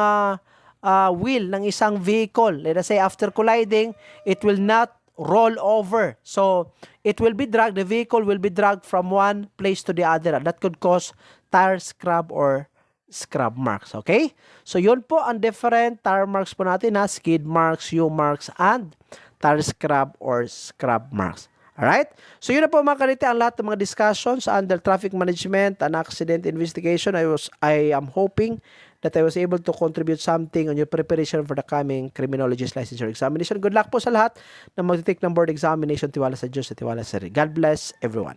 Speaker 1: wheel ng isang vehicle. Let us say after colliding, it will not roll over. So, it will be dragged, the vehicle will be dragged from one place to the other. That could cause tire scrub or scrub marks. Okay? So, yun po ang different tire marks po natin skid marks, U marks, and tire scrub or scrub marks. Alright? So, yun na po mga kalite ang lahat ng mga discussions under traffic management and accident investigation. I am hoping that I was able to contribute something on your preparation for the coming criminologist licensure examination. Good luck po sa lahat na mag-take ng board examination. Tiwala sa Diyos at tiwala sa Rin. God bless everyone.